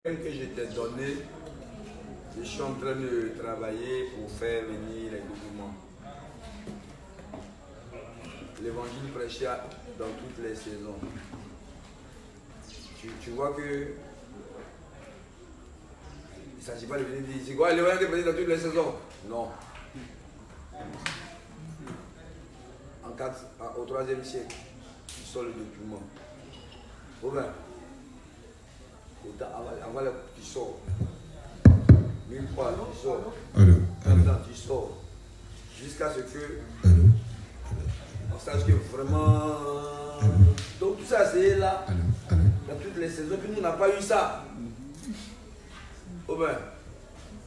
Que je t'ai donné, je suis en train de travailler pour faire venir les documents. L'évangile prêché dans toutes les saisons. Tu vois que il ne s'agit pas de venir dire ici, l'évangile prêché dans toutes les saisons. Non. Au 3e siècle, tu sors le document. Robert, avant tu sors. 1000 fois, tu sors. Maintenant, tu sors. Jusqu'à ce que on sache que vraiment. Donc tout ça, c'est là. Dans toutes les saisons. Puis nous, on n'a pas eu ça. Robert,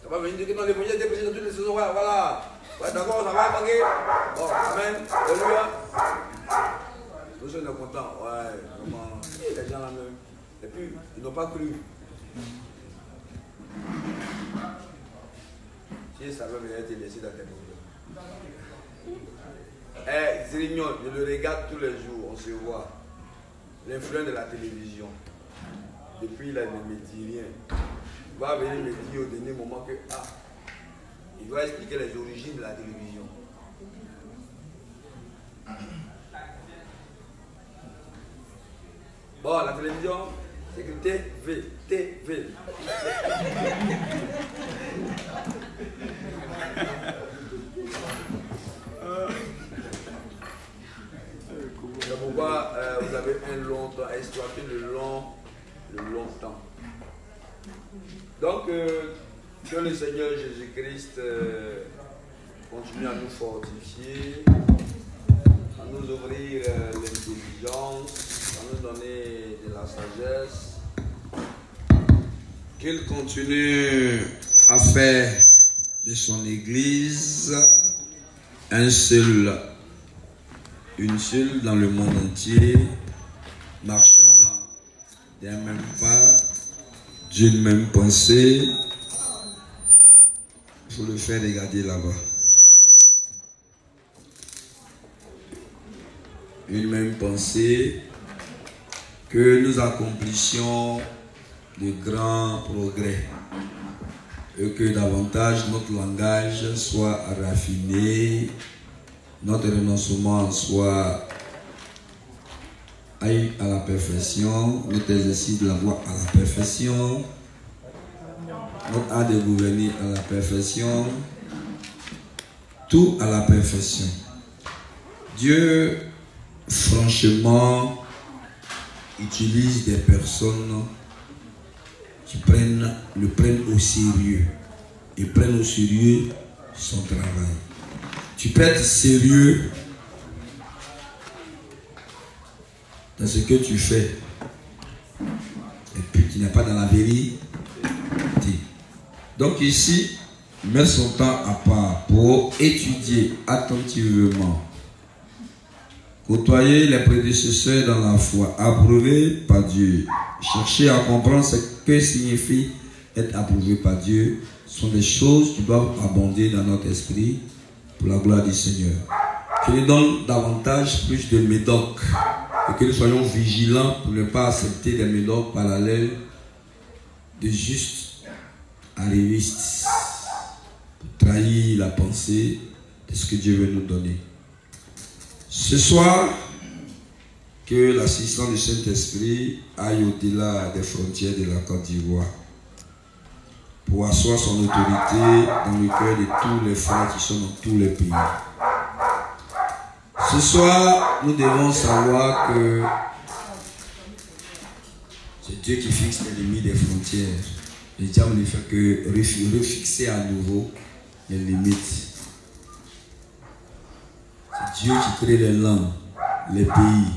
ça va venir dire que non, l'évangile était prêché dans toutes les saisons. Voilà. Ouais, d'accord, ça va manquer. Bon, amen. Alléluia. Nous sommes contents. Ouais, vraiment. Et les gens là même. Et puis, ils n'ont pas cru. Si ça va venir te laisser dans tes problèmes. Eh, Zrignon, je le regarde tous les jours, on se voit. L'influence de la télévision. Depuis là, il ne me dit rien. Il va venir me dire au dernier moment que, il doit expliquer les origines de la télévision. Bon, la télévision, c'est que TV. C'est pourquoi vous avez un long temps, exploité le long temps. Donc, que le Seigneur Jésus-Christ continue à nous fortifier, à nous ouvrir l'intelligence, à nous donner de la sagesse. Qu'il continue à faire de son Église une seule dans le monde entier, marchant d'un même pas, d'une même pensée. Il faut le faire regarder là-bas. Une même pensée, que nous accomplissions de grands progrès et que davantage notre langage soit raffiné, notre renoncement soit à la perfection, notre exercice de la voie à la perfection, notre art de gouverner à la perfection, tout à la perfection. Dieu, franchement, utilise des personnes qui le prennent au sérieux et prennent au sérieux son travail. Tu peux être sérieux dans ce que tu fais et puis tu n'es pas dans la vérité. Donc ici, met son temps à part pour étudier attentivement, côtoyer les prédécesseurs dans la foi, approuvé par Dieu, chercher à comprendre ce que signifie être approuvé par Dieu, sont des choses qui doivent abonder dans notre esprit pour la gloire du Seigneur. Que nous donne davantage plus de médocs et que nous soyons vigilants pour ne pas accepter des médocs parallèles de justes arrivistes pour trahir la pensée de ce que Dieu veut nous donner. Ce soir, que l'assistance du Saint-Esprit aille au-delà des frontières de la Côte d'Ivoire pour asseoir son autorité dans le cœur de tous les frères qui sont dans tous les pays. Ce soir, nous devons savoir que c'est Dieu qui fixe les limites des frontières. Le diable ne fait que refixer à nouveau les limites. C'est Dieu qui crée les langues, les pays.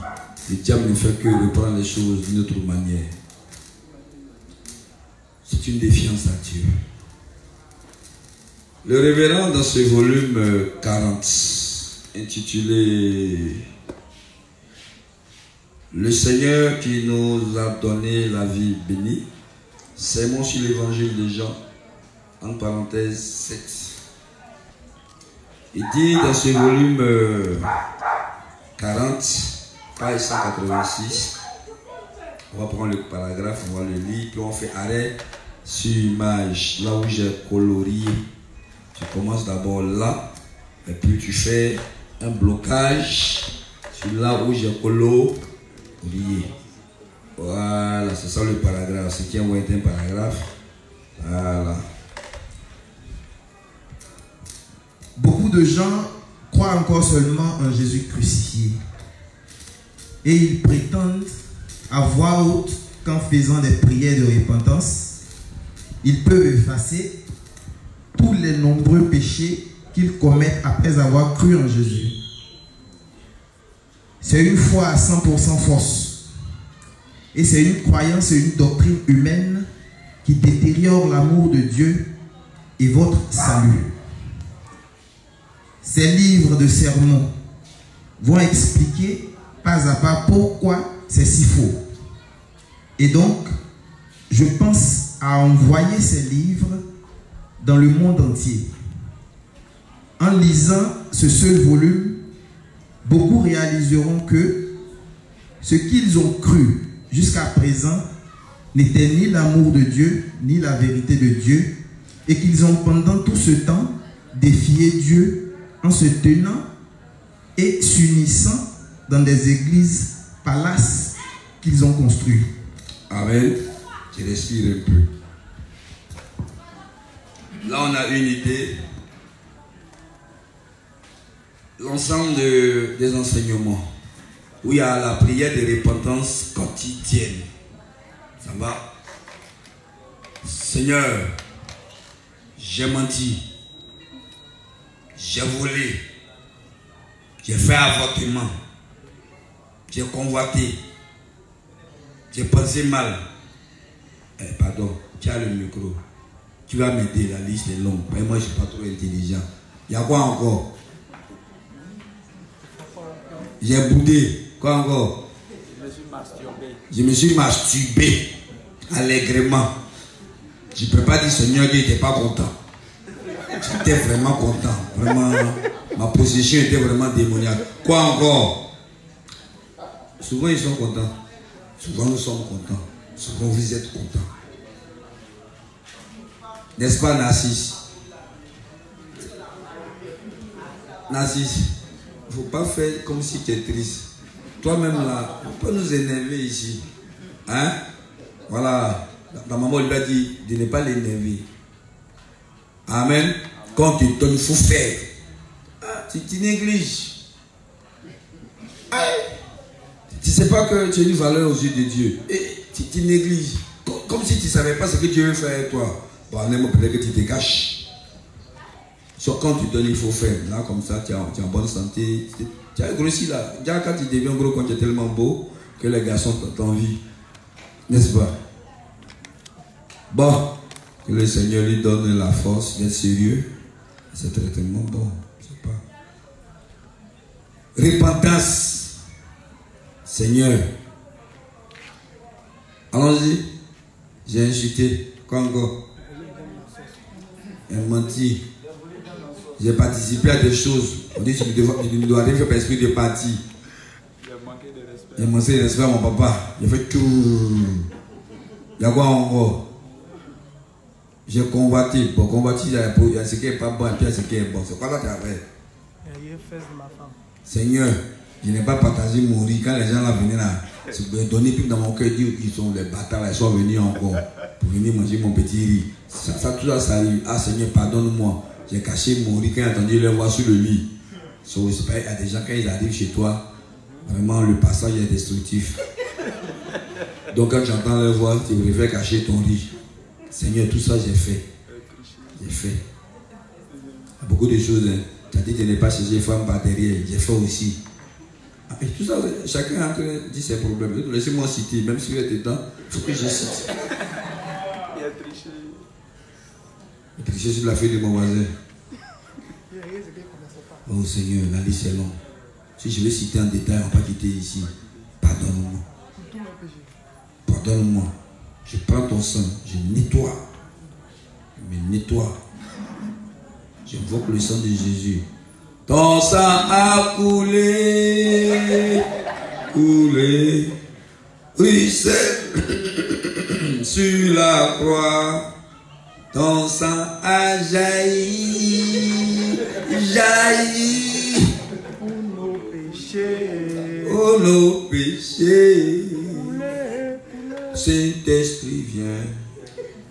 Le diable ne fait que reprendre les choses d'une autre manière. C'est une défiance à Dieu. Le révérend, dans ce volume 40, intitulé « Le Seigneur qui nous a donné la vie bénie », sermon sur l'évangile de Jean, en parenthèse 7. Il dit dans ce volume 40, page 186, On va prendre le paragraphe, on va le lire, puis on fait arrêt sur image, là où j'ai colorié. Tu commences d'abord là, et puis tu fais un blocage sur là où j'ai colorié. Voilà, c'est ça le paragraphe. Ce qui est un paragraphe. Voilà. Beaucoup de gens croient encore seulement en Jésus crucifié. Et ils prétendent à voix haute qu'en faisant des prières de repentance, ils peuvent effacer tous les nombreux péchés qu'ils commettent après avoir cru en Jésus. C'est une foi à 100% fausse. Et c'est une croyance et une doctrine humaine qui détériore l'amour de Dieu et votre salut. Ces livres de sermons vont expliquer pas à pas pourquoi c'est si faux. Et donc, je pense à envoyer ces livres dans le monde entier. En lisant ce seul volume, beaucoup réaliseront que ce qu'ils ont cru jusqu'à présent n'était ni l'amour de Dieu, ni la vérité de Dieu, et qu'ils ont pendant tout ce temps défié Dieu en se tenant et s'unissant dans des églises palaces qu'ils ont construites. Amen. Je respire un peu. Là, on a une idée. L'ensemble des enseignements où il y a la prière de repentance quotidienne. Ça va? Seigneur, j'ai menti. J'ai volé. J'ai fait avortement. J'ai convoité. J'ai pensé mal. Pardon, tu as le micro. Tu vas m'aider, la liste est longue. Mais moi, je ne suis pas trop intelligent. Il y a quoi encore? J'ai boudé. Quoi encore? Je me suis masturbé. Je me suis masturbé allègrement. Je ne peux pas dire Seigneur qu'il n'était pas content. J'étais vraiment content. Vraiment, ma position était vraiment démoniaque. Quoi encore? Souvent ils sont contents. Souvent nous sommes contents. Souvent vous êtes contents. N'est-ce pas, Narcisse? Narcisse, il ne faut pas faire comme si tu es triste. Toi-même là, on peut nous énerver ici. Hein? Voilà. Ta maman lui a dit de ne pas l'énerver. Amen. Quand tu donnes, il faut faire. Ah, tu négliges. Ah, tu ne sais pas que tu as une valeur aux yeux de Dieu. Et tu négliges. Comme si tu ne savais pas ce que Dieu veut faire avec toi. Bon, peut-être que tu te caches. Sauf quand tu donnes, il faut faire. Là, comme ça, tu es en bonne santé. Tu as grossi là. Déjà, quand tu deviens gros, quand tu es tellement beau, que les garçons t'envient. N'est-ce pas? Bon, que le Seigneur lui donne la force d'être sérieux. C'est tellement bon. Je sais pas. Repentance. Seigneur. Allons-y. J'ai insulté. Quoi encore? J'ai menti. J'ai participé à des choses. On dit que tu ne dois rien faire par esprit de parti. J'ai manqué de respect à mon papa. J'ai fait tout. Il y a quoi encore? J'ai convoité. Pour convoiter, il y a ce qui n'est pas bon et puis il y a ce qui est bon. C'est quoi là tu as fait? Seigneur, je n'ai pas partagé mon riz. Quand les gens là venaient là, se donner plus dans mon cœur, dire qu'ils sont les bâtards, ils sont venus encore pour venir manger mon petit riz. Ça tout ça arrive. Ah Seigneur, pardonne-moi. J'ai caché mon riz quand j'ai entendu les voix sur le lit. Il y a des gens, quand ils arrivent chez toi, vraiment le passage est destructif. Donc quand tu entends leur voix, tu préfères cacher ton riz. Seigneur, tout ça j'ai fait. J'ai fait. Il y a beaucoup de choses. Hein. Tu as dit de ne pas chercher les femmes par derrière. J'ai fait aussi. Et tout ça, chacun est en train de dire ses problèmes. Laissez-moi citer, même si vous êtes dedans, il faut que je cite. Il a triché. Il a triché sur la feuille de mon voisin. Oh Seigneur, la liste est longue. Si je vais citer en détail, on ne va pas quitter ici. Pardonne-moi. Pardonne-moi. Je prends ton sang, je nettoie. Je me nettoie. J'invoque le sang de Jésus. Ton sang a coulé, coulé. Oui, c'est sur la croix, ton sang a jailli, jailli. Pour nos péchés. Oh nos péchés. Saint-Esprit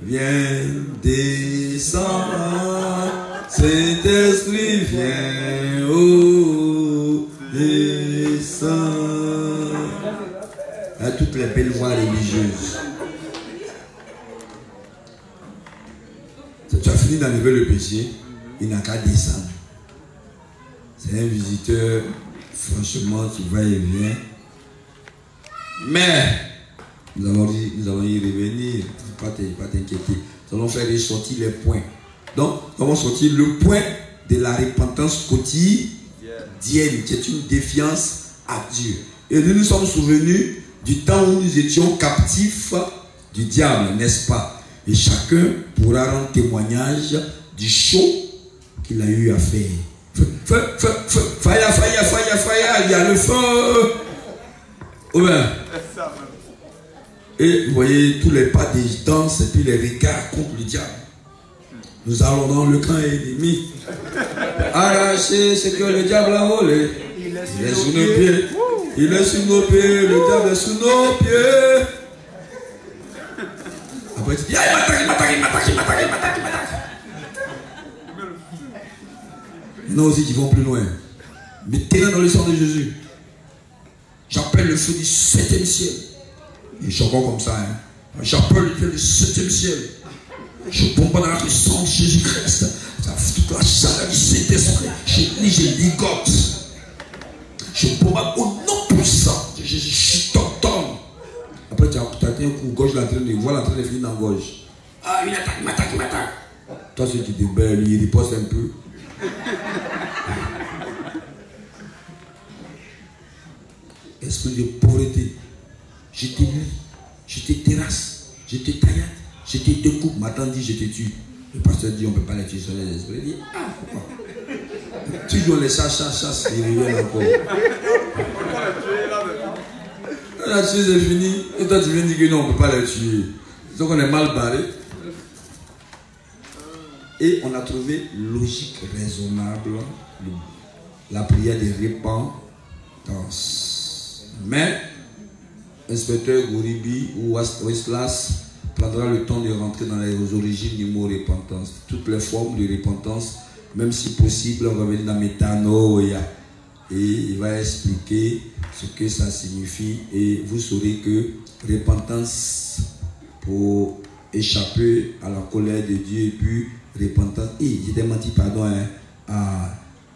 viens descendre. Saint-Esprit viens, oh, descend. À toutes les belles voix religieuses. Tu as fini d'enlever le péché, il n'a qu'à descendre. C'est un visiteur, franchement, qui va et vient. Mais, nous allons y revenir, pas t'inquiéter. Nous allons faire ressortir les points. Donc, nous allons sortir le point de la repentance quotidienne, qui est une défiance à Dieu. Et nous nous sommes souvenus du temps où nous étions captifs du diable, n'est-ce pas? Et chacun pourra rendre témoignage du show qu'il a eu à faire. Fire, il y a le feu. Ouais. Et vous voyez tous les pas des danses et puis les regards contre le diable. Nous allons dans le camp ennemi. Arracher ce que le diable a volé. Il est sous nos pieds. Il est sous nos pieds. Le diable est sous nos pieds. Après tu dis, il m'attaque. Nous aussi qui vont plus loin. Mettez-le dans le sang de Jésus. J'appelle le feu du 7e ciel. Et je suis encore comme ça. Hein. J'appelle le feu du 7e ciel. Je bombe dans le sang de Jésus-Christ. Ça fait toute la chaleur du Saint-Esprit. Je ligote. Je bombe au nom puissant de Jésus. Je t'entends. Après, tu as un coup gauche, voilà en train de finir dans la gauche. Ah, il m'attaque. Toi, celui qui te belle, il riposte un peu. Esprit de pauvreté. Je te lis, je te terrasse, je te taillade, je te découpe. Maintenant dit, je te tue. Le pasteur dit, on ne peut pas les tuer sur les esprits. Il dit, ah, pourquoi? Toujours les chasse, ils reviennent encore. La tuer, c'est fini. Et toi, tu viens dire que non, on ne peut pas les tuer. Donc, on est mal barré. Et on a trouvé logique, raisonnable, la prière de repentance. Mais, inspecteur Gouribi ou Westlas prendra le temps de rentrer dans les origines du mot repentance. Toutes les formes de repentance, même si possible, on va venir dans métanoïa. Et il va expliquer ce que ça signifie. Et vous saurez que repentance pour échapper à la colère de Dieu et puis repentance. Et j'ai menti, pardon. Hein,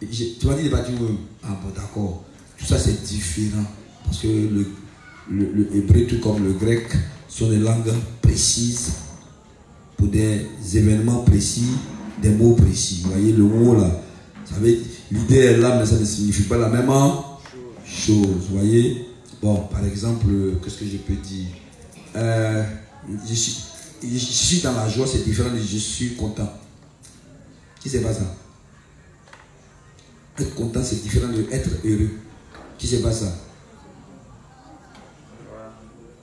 tu m'as dit de bâtir. Ah bon, d'accord. Tout ça c'est différent. Parce que le hébreu, tout comme le grec, sont des langues précises pour des événements précis, des mots précis. Vous voyez, le mot là, ça veut dire, l'idée est là, mais ça ne signifie pas la même chose. Vous voyez, bon, par exemple, qu'est-ce que je peux dire? Je suis dans la joie, c'est différent de je suis content. Qui sait pas ça? Être content, c'est différent de être heureux. Qui sait pas ça?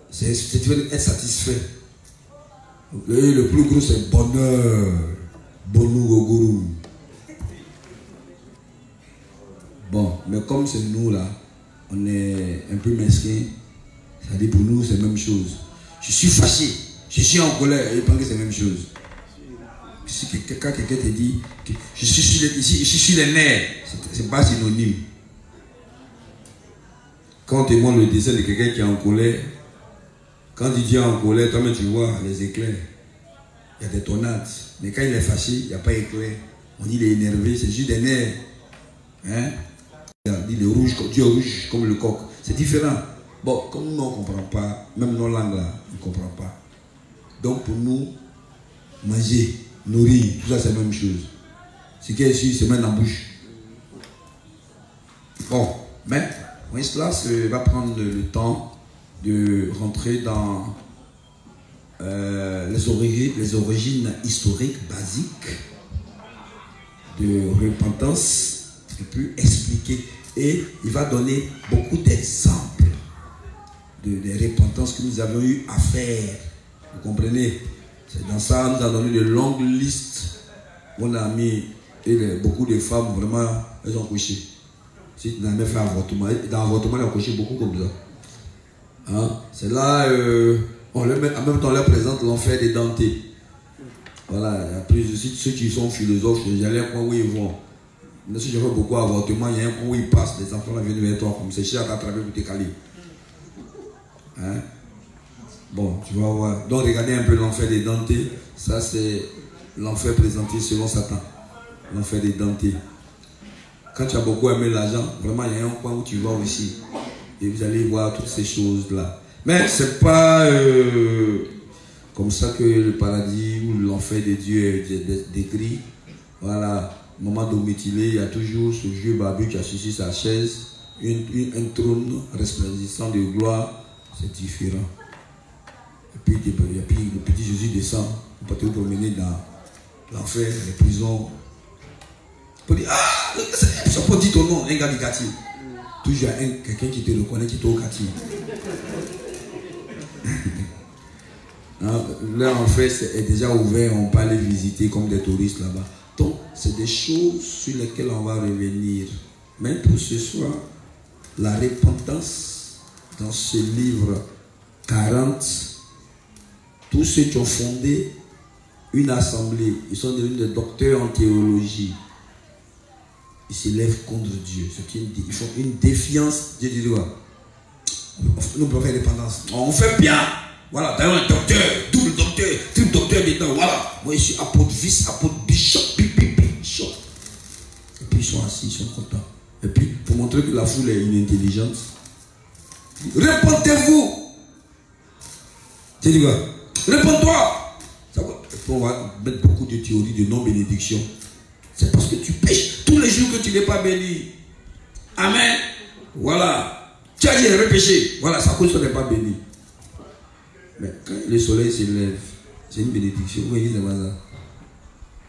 C'est différent d'être satisfait. Le plus gros, c'est bonheur. Bonheur. Bon, mais comme c'est nous là, on est un peu mesquin. Ça dit pour nous, c'est la même chose. Je suis fâché, je suis en colère, et il pense que c'est la même chose. Si quelqu'un te dit que je suis sur les nerfs, c'est pas synonyme. Quand on te montre le dessin de quelqu'un qui est en colère, quand il dit en colère, toi-même tu vois les éclairs. Il y a des tornades. Mais quand il est fâché, il n'y a pas d'éclair. On dit qu'il est énervé, c'est juste des nerfs. Hein? On dit le rouge, Dieu rouge comme le coq. C'est différent. Bon, comme nous, on ne comprend pas, même nos langues là, on ne comprend pas. Donc pour nous, manger, nourrir, tout ça c'est la même chose. Ce qui est ici, c'est mettre en bouche. Bon, mais Wenceslas va prendre le temps de rentrer dans les origines historiques basiques de repentance et puis expliquer. Et il va donner beaucoup d'exemples de repentances que nous avons eu à faire Vous comprenez? C'est dans ça, on nous a donné de longues listes. On a mis, et beaucoup de femmes, vraiment, elles ont couché. Si tu n'as même fait avortement, dans l'avortement, elles ont couché beaucoup comme ça. Hein? C'est là, en même temps, on leur présente l'enfer des dentés. Voilà, il y a plus de ceux qui sont philosophes, j'allais un coin où ils vont. Mais si je fais beaucoup d'avortements, il y a un coin où ils passent, les enfants viennent vers toi, comme c'est cher à t'attraper pour te caler. Hein? Bon, tu vas voir. Donc, regardez un peu l'enfer des dentés. Ça, c'est l'enfer présenté selon Satan. L'enfer des dentés. Quand tu as beaucoup aimé l'argent, vraiment, il y a un coin où tu vas aussi. Et vous allez voir toutes ces choses-là. Mais ce n'est pas comme ça que le paradis ou l'enfer de Dieu est décrit. Voilà. Maman Domitilé, il y a toujours ce vieux barbu qui a assis sur sa chaise. Un trône resplendissant de gloire. C'est différent. Et puis le petit Jésus descend. Vous pouvez vous promener dans l'enfer, les prisons. Vous dire, ah, ça peut dire ton nom, un gars du quartier. Toujours quelqu'un qui te reconnaît qui est au quartier. Là, en fait, c'est déjà ouvert, on peut aller visiter comme des touristes là-bas. Donc, c'est des choses sur lesquelles on va revenir. Mais pour ce soir, la repentance dans ce livre 40, tous ceux qui ont fondé une assemblée, ils sont devenus des docteurs en théologie. Ils s'élèvent contre Dieu. Ils font une défiance. Dieu dit quoi? Nous pouvons faire dépendance. On fait bien. Voilà, d'ailleurs un docteur, double docteur, triple docteur dedans. Voilà. Moi je suis apôtre, vice, apôtre, bishop, bishop. Et puis ils sont assis, ils sont contents. Et puis pour montrer que la foule est inintelligente, répondez-vous. Tu dis quoi? Réponds-toi. Et puis on va mettre beaucoup de théories de non-bénédiction. C'est parce que tu pêches tous les jours que tu n'es pas béni. Amen. Voilà. Tu as dit de repêcher. Voilà, c'est à cause que tu n'es pas béni. Mais quand le soleil se lève, c'est une bénédiction. Vous voyez, c'est pas ça.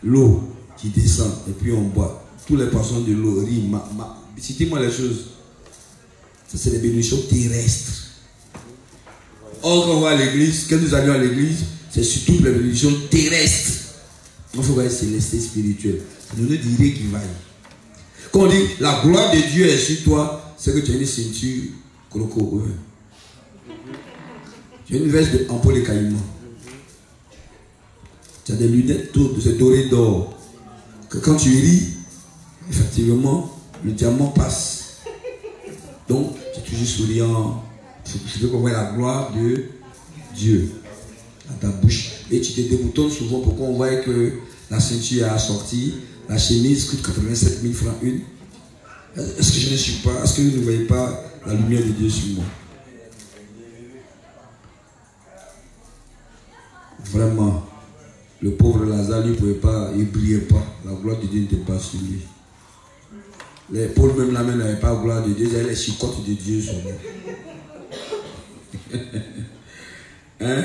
L'eau qui descend et puis on boit. Tous les poissons de l'eau rient. Citez-moi les choses. Ça, c'est des bénédictions terrestres. Or, quand on va à l'église, quand nous allons à l'église, c'est surtout les bénédictions terrestres. Il faut voir céleste et spirituel. Ça nous dirait qu'il vaille. Quand on dit la gloire de Dieu est sur toi, c'est que tu as une ceinture croco. Tu as une veste en peau de caïman. Tu as des lunettes c'est doré d'or. Que quand tu ris, effectivement, le diamant passe. Donc, tu es toujours souriant. Tu veux qu'on voit la gloire de Dieu dans ta bouche. Et tu te déboutonnes souvent pour qu'on voit que la ceinture a sorti. La chemise coûte 87 000 francs une. Est-ce que je ne suis pas? Est-ce que vous ne voyez pas la lumière de Dieu sur moi? Vraiment, le pauvre Lazare, lui, il ne brillait pas. La gloire de Dieu n'était pas sur lui. Les pauvres, même la main, n'avaient pas la gloire de Dieu. Ils avaient les chicottes de Dieu sur moi. Hein?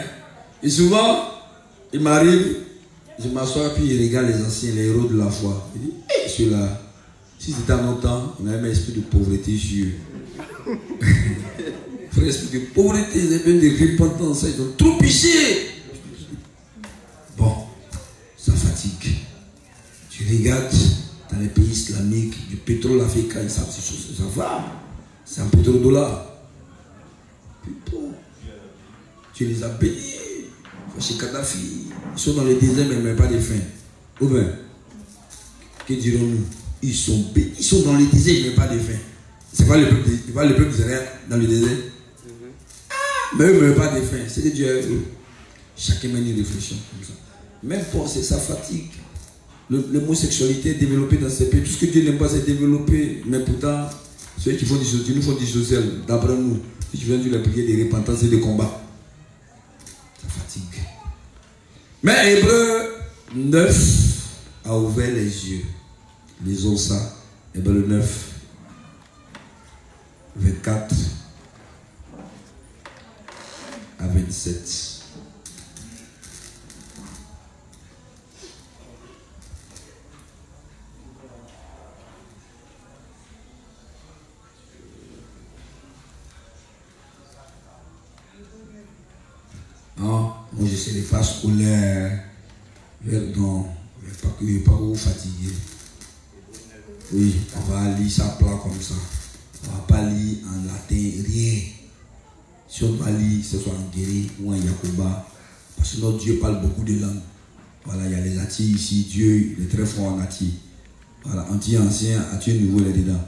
Et souvent, il m'arrive, je m'assois, puis il regarde les anciens, les héros de la foi. Il dit, hey, celui-là, si c'était à notre temps, on avait un esprit de pauvreté sur eux. Frère, esprit de pauvreté, ils avaient de repentance, ils ont trop péché. Bon, ça fatigue. Tu regardes dans les pays islamiques, du pétrole africain, ça va. C'est un pétrodollar. Bon, tu les as bénis. Chez Kadhafi, ils sont dans le désert, mais ils n'ont pas de faim. Ou bien, que dirons-nous? Ils sont bénis, ils sont dans le désert, ils n'ont pas de faim. C'est pas le peuple israélien dans le désert? Ah, mais eux n'ont pas de faim. C'est que Dieu, chacun mène une réflexion comme ça. Même pour ça fatigue. L'homosexualité est développée dans ces pays. Tout ce que Dieu n'aime pas, c'est développé. Mais pourtant, ceux qui font du social, nous font du social. D'après nous, si tu viens de la prière de repentance et de combat, ça fatigue. Mais Hébreu 9 a ouvert les yeux. Lisons ça. Hébreu 9, 24 à 27. c'est les pas scolaires. Non, pas vous fatiguer. Oui, on va lire ça plat comme ça. On va pas lire en latin, rien. Si on va lire, ce soit en guéri ou en yakuba. Parce que notre Dieu parle beaucoup de langues. Voilà, il y a les Atis ici. Dieu il est très fort en Atis. Voilà, anti-ancien, Atis nouveau, il est dedans.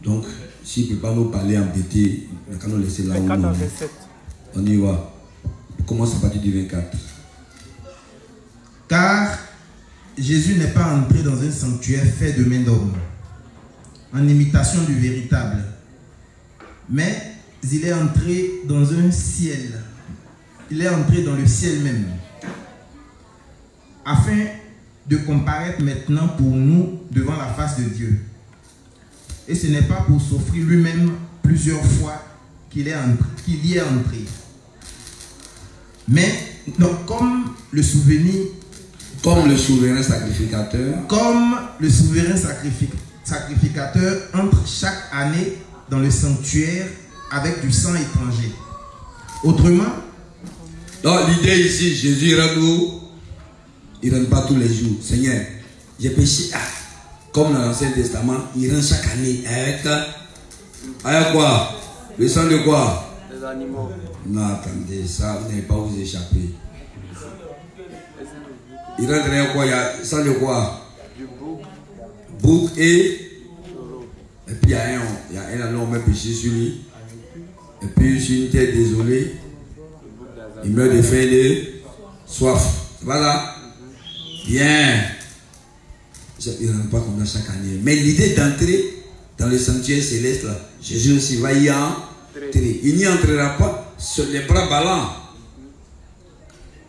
Donc, s'il ne peut pas nous parler en BT, on va nous laisser là où nous. On y va. On commence à partir du 24. Car Jésus n'est pas entré dans un sanctuaire fait de main d'homme, en imitation du véritable, mais il est entré dans un ciel. Il est entré dans le ciel même, afin de comparaître maintenant pour nous devant la face de Dieu. Et ce n'est pas pour s'offrir lui-même plusieurs fois qu'il y est entré. Mais donc, comme le souverain sacrificateur entre chaque année dans le sanctuaire avec du sang étranger. Autrement, donc l'idée ici, Jésus il ne rentre pas tous les jours. Seigneur, j'ai péché. Comme dans l'Ancien Testament, il rentre chaque année avec quoi? Le sang de quoi? Les animaux. Non, attendez, ça, vous n'allez pas vous échapper. Il rentre avec quoi? Il y a sang de quoi? Du bouc. Bouc et puis il y a un homme péché sur lui. Et puis sur une terre désolée, il meurt de faim et de soif. Voilà. Bien. Il ne rentre pas comme ça chaque année. Mais l'idée d'entrer dans le sanctuaire céleste, là, Jésus aussi va y entrer. Il n'y entrera pas sur les bras ballants.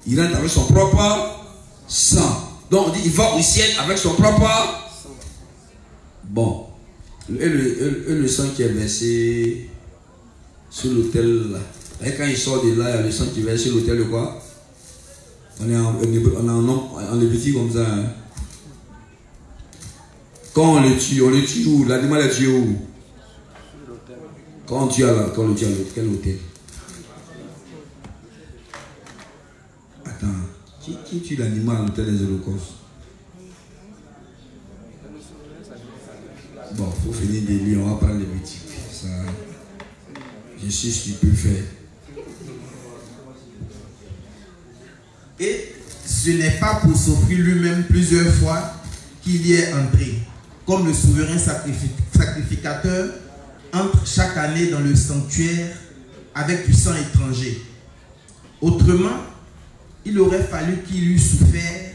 Il rentre avec son propre sang. Donc on dit il va au ciel avec son propre sang. Bon. Et le sang qui est versé sur l'autel là. Et quand il sort de là, il y a le sang qui verse sur l'autel de quoi? On est en Lévitique comme ça. Hein. Quand on le tue où? L'animal est tué où? Quand on tue quand on le tue à quel hôtel? Attends, qui tue l'animal à l'hôtel des holocaustes? Bon, il faut finir des lits, on va prendre les boutiques. Ça, je suis stupéfait. et ce n'est pas pour s'offrir lui-même plusieurs fois qu'il y est entré, comme le souverain sacrificateur entre chaque année dans le sanctuaire avec du sang étranger. Autrement, il aurait fallu qu'il eût souffert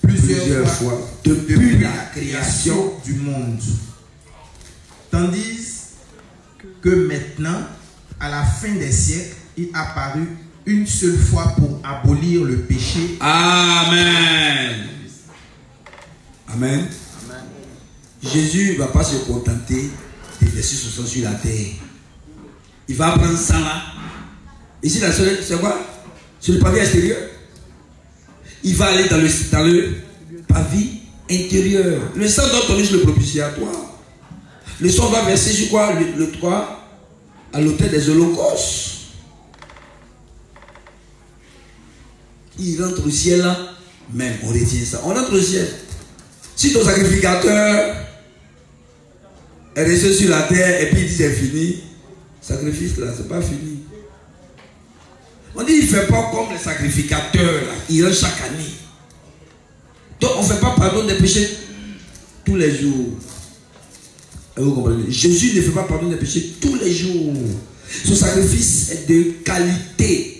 plusieurs fois depuis la création du monde. Tandis que maintenant, à la fin des siècles, il apparut une seule fois pour abolir le péché. Amen. Amen. Jésus ne va pas se contenter de verser son sang sur la terre. Il va prendre ça là. Ici, la seule, c'est quoi? Sur le pavé extérieur. Il va aller dans le pavé intérieur. Le sang doit tomber sur le propitiatoire. Le sang va verser sur quoi? Le toit à l'autel des holocaustes. Il rentre au ciel là, même on retient ça. On entre au ciel. Si ton sacrificateur est resté sur la terre et puis il dit c'est fini, sacrifice là, c'est pas fini. On dit il ne fait pas comme les sacrificateurs là, il rentre chaque année. Donc on ne fait pas pardon des péchés tous les jours. Vous comprenez? Jésus ne fait pas pardon des péchés tous les jours. Son sacrifice est de qualité.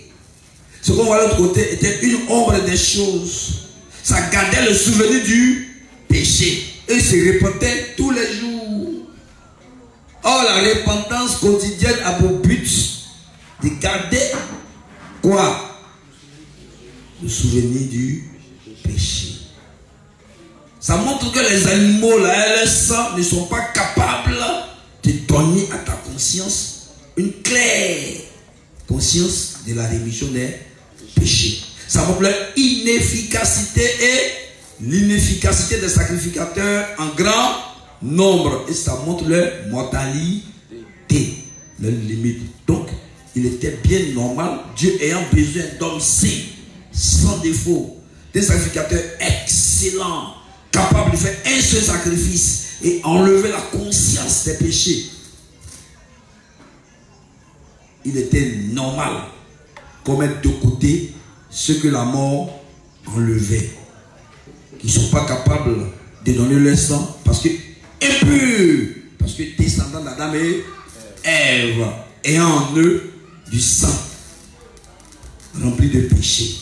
Ce qu'on voit de l'autre côté était une ombre des choses. Ça gardait le souvenir du péché. Et se répétait tous les jours. Or, la repentance quotidienne a pour but de garder quoi? Le souvenir du péché. Ça montre que les animaux, là, leur sang ne sont pas capables de donner à ta conscience une claire conscience de la rémission des péchés. Ça montre leur inefficacité et l'inefficacité des sacrificateurs en grand nombre. Et ça montre leur mortalité, leur limite. Donc, il était bien normal, Dieu ayant besoin d'hommes saints, sans défaut, des sacrificateurs excellents, capables de faire un seul sacrifice et enlever la conscience des péchés. Il était normal qu'on mette de côté ce que la mort enlevait, qui ne sont pas capables de donner leur sang parce que impurs, parce que descendants d'Adam et Ève ayant en eux du sang rempli de péché.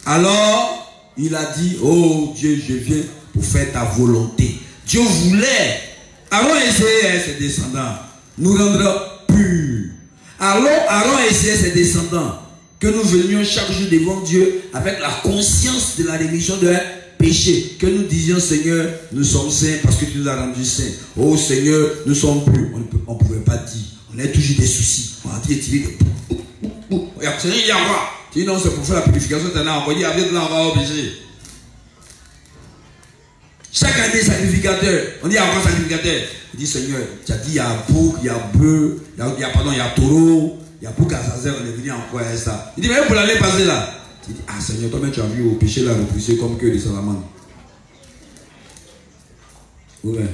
Alors il a dit, oh Dieu, je viens pour faire ta volonté. Dieu voulait, Aaron essayait ses descendants nous rendre purs. Alors Aaron essayait ses descendants que nous venions chaque jour devant Dieu avec la conscience de la rémission de péché. Que nous disions, Seigneur, nous sommes saints parce que tu nous as rendus saints. Oh Seigneur, nous sommes purs. On ne pouvait pas dire. On a toujours des soucis. On a tiré des... Seigneur, il y a quoi? Tu dis non, c'est pour faire la purification. Tu en as envoyé avec là, on va au péché. Chaque année, sacrificateur. On dit encore sacrificateur. Il dit, Seigneur, tu as dit, il y a bouc, il y a bœuf, il y a taureau, il y a bouc à Zazel, on est venu encore à ça. Il dit, mais pour l'année passée là. Il dit, ah Seigneur, toi-même tu as vu au péché là repoussé comme que de salamandre. Ouais.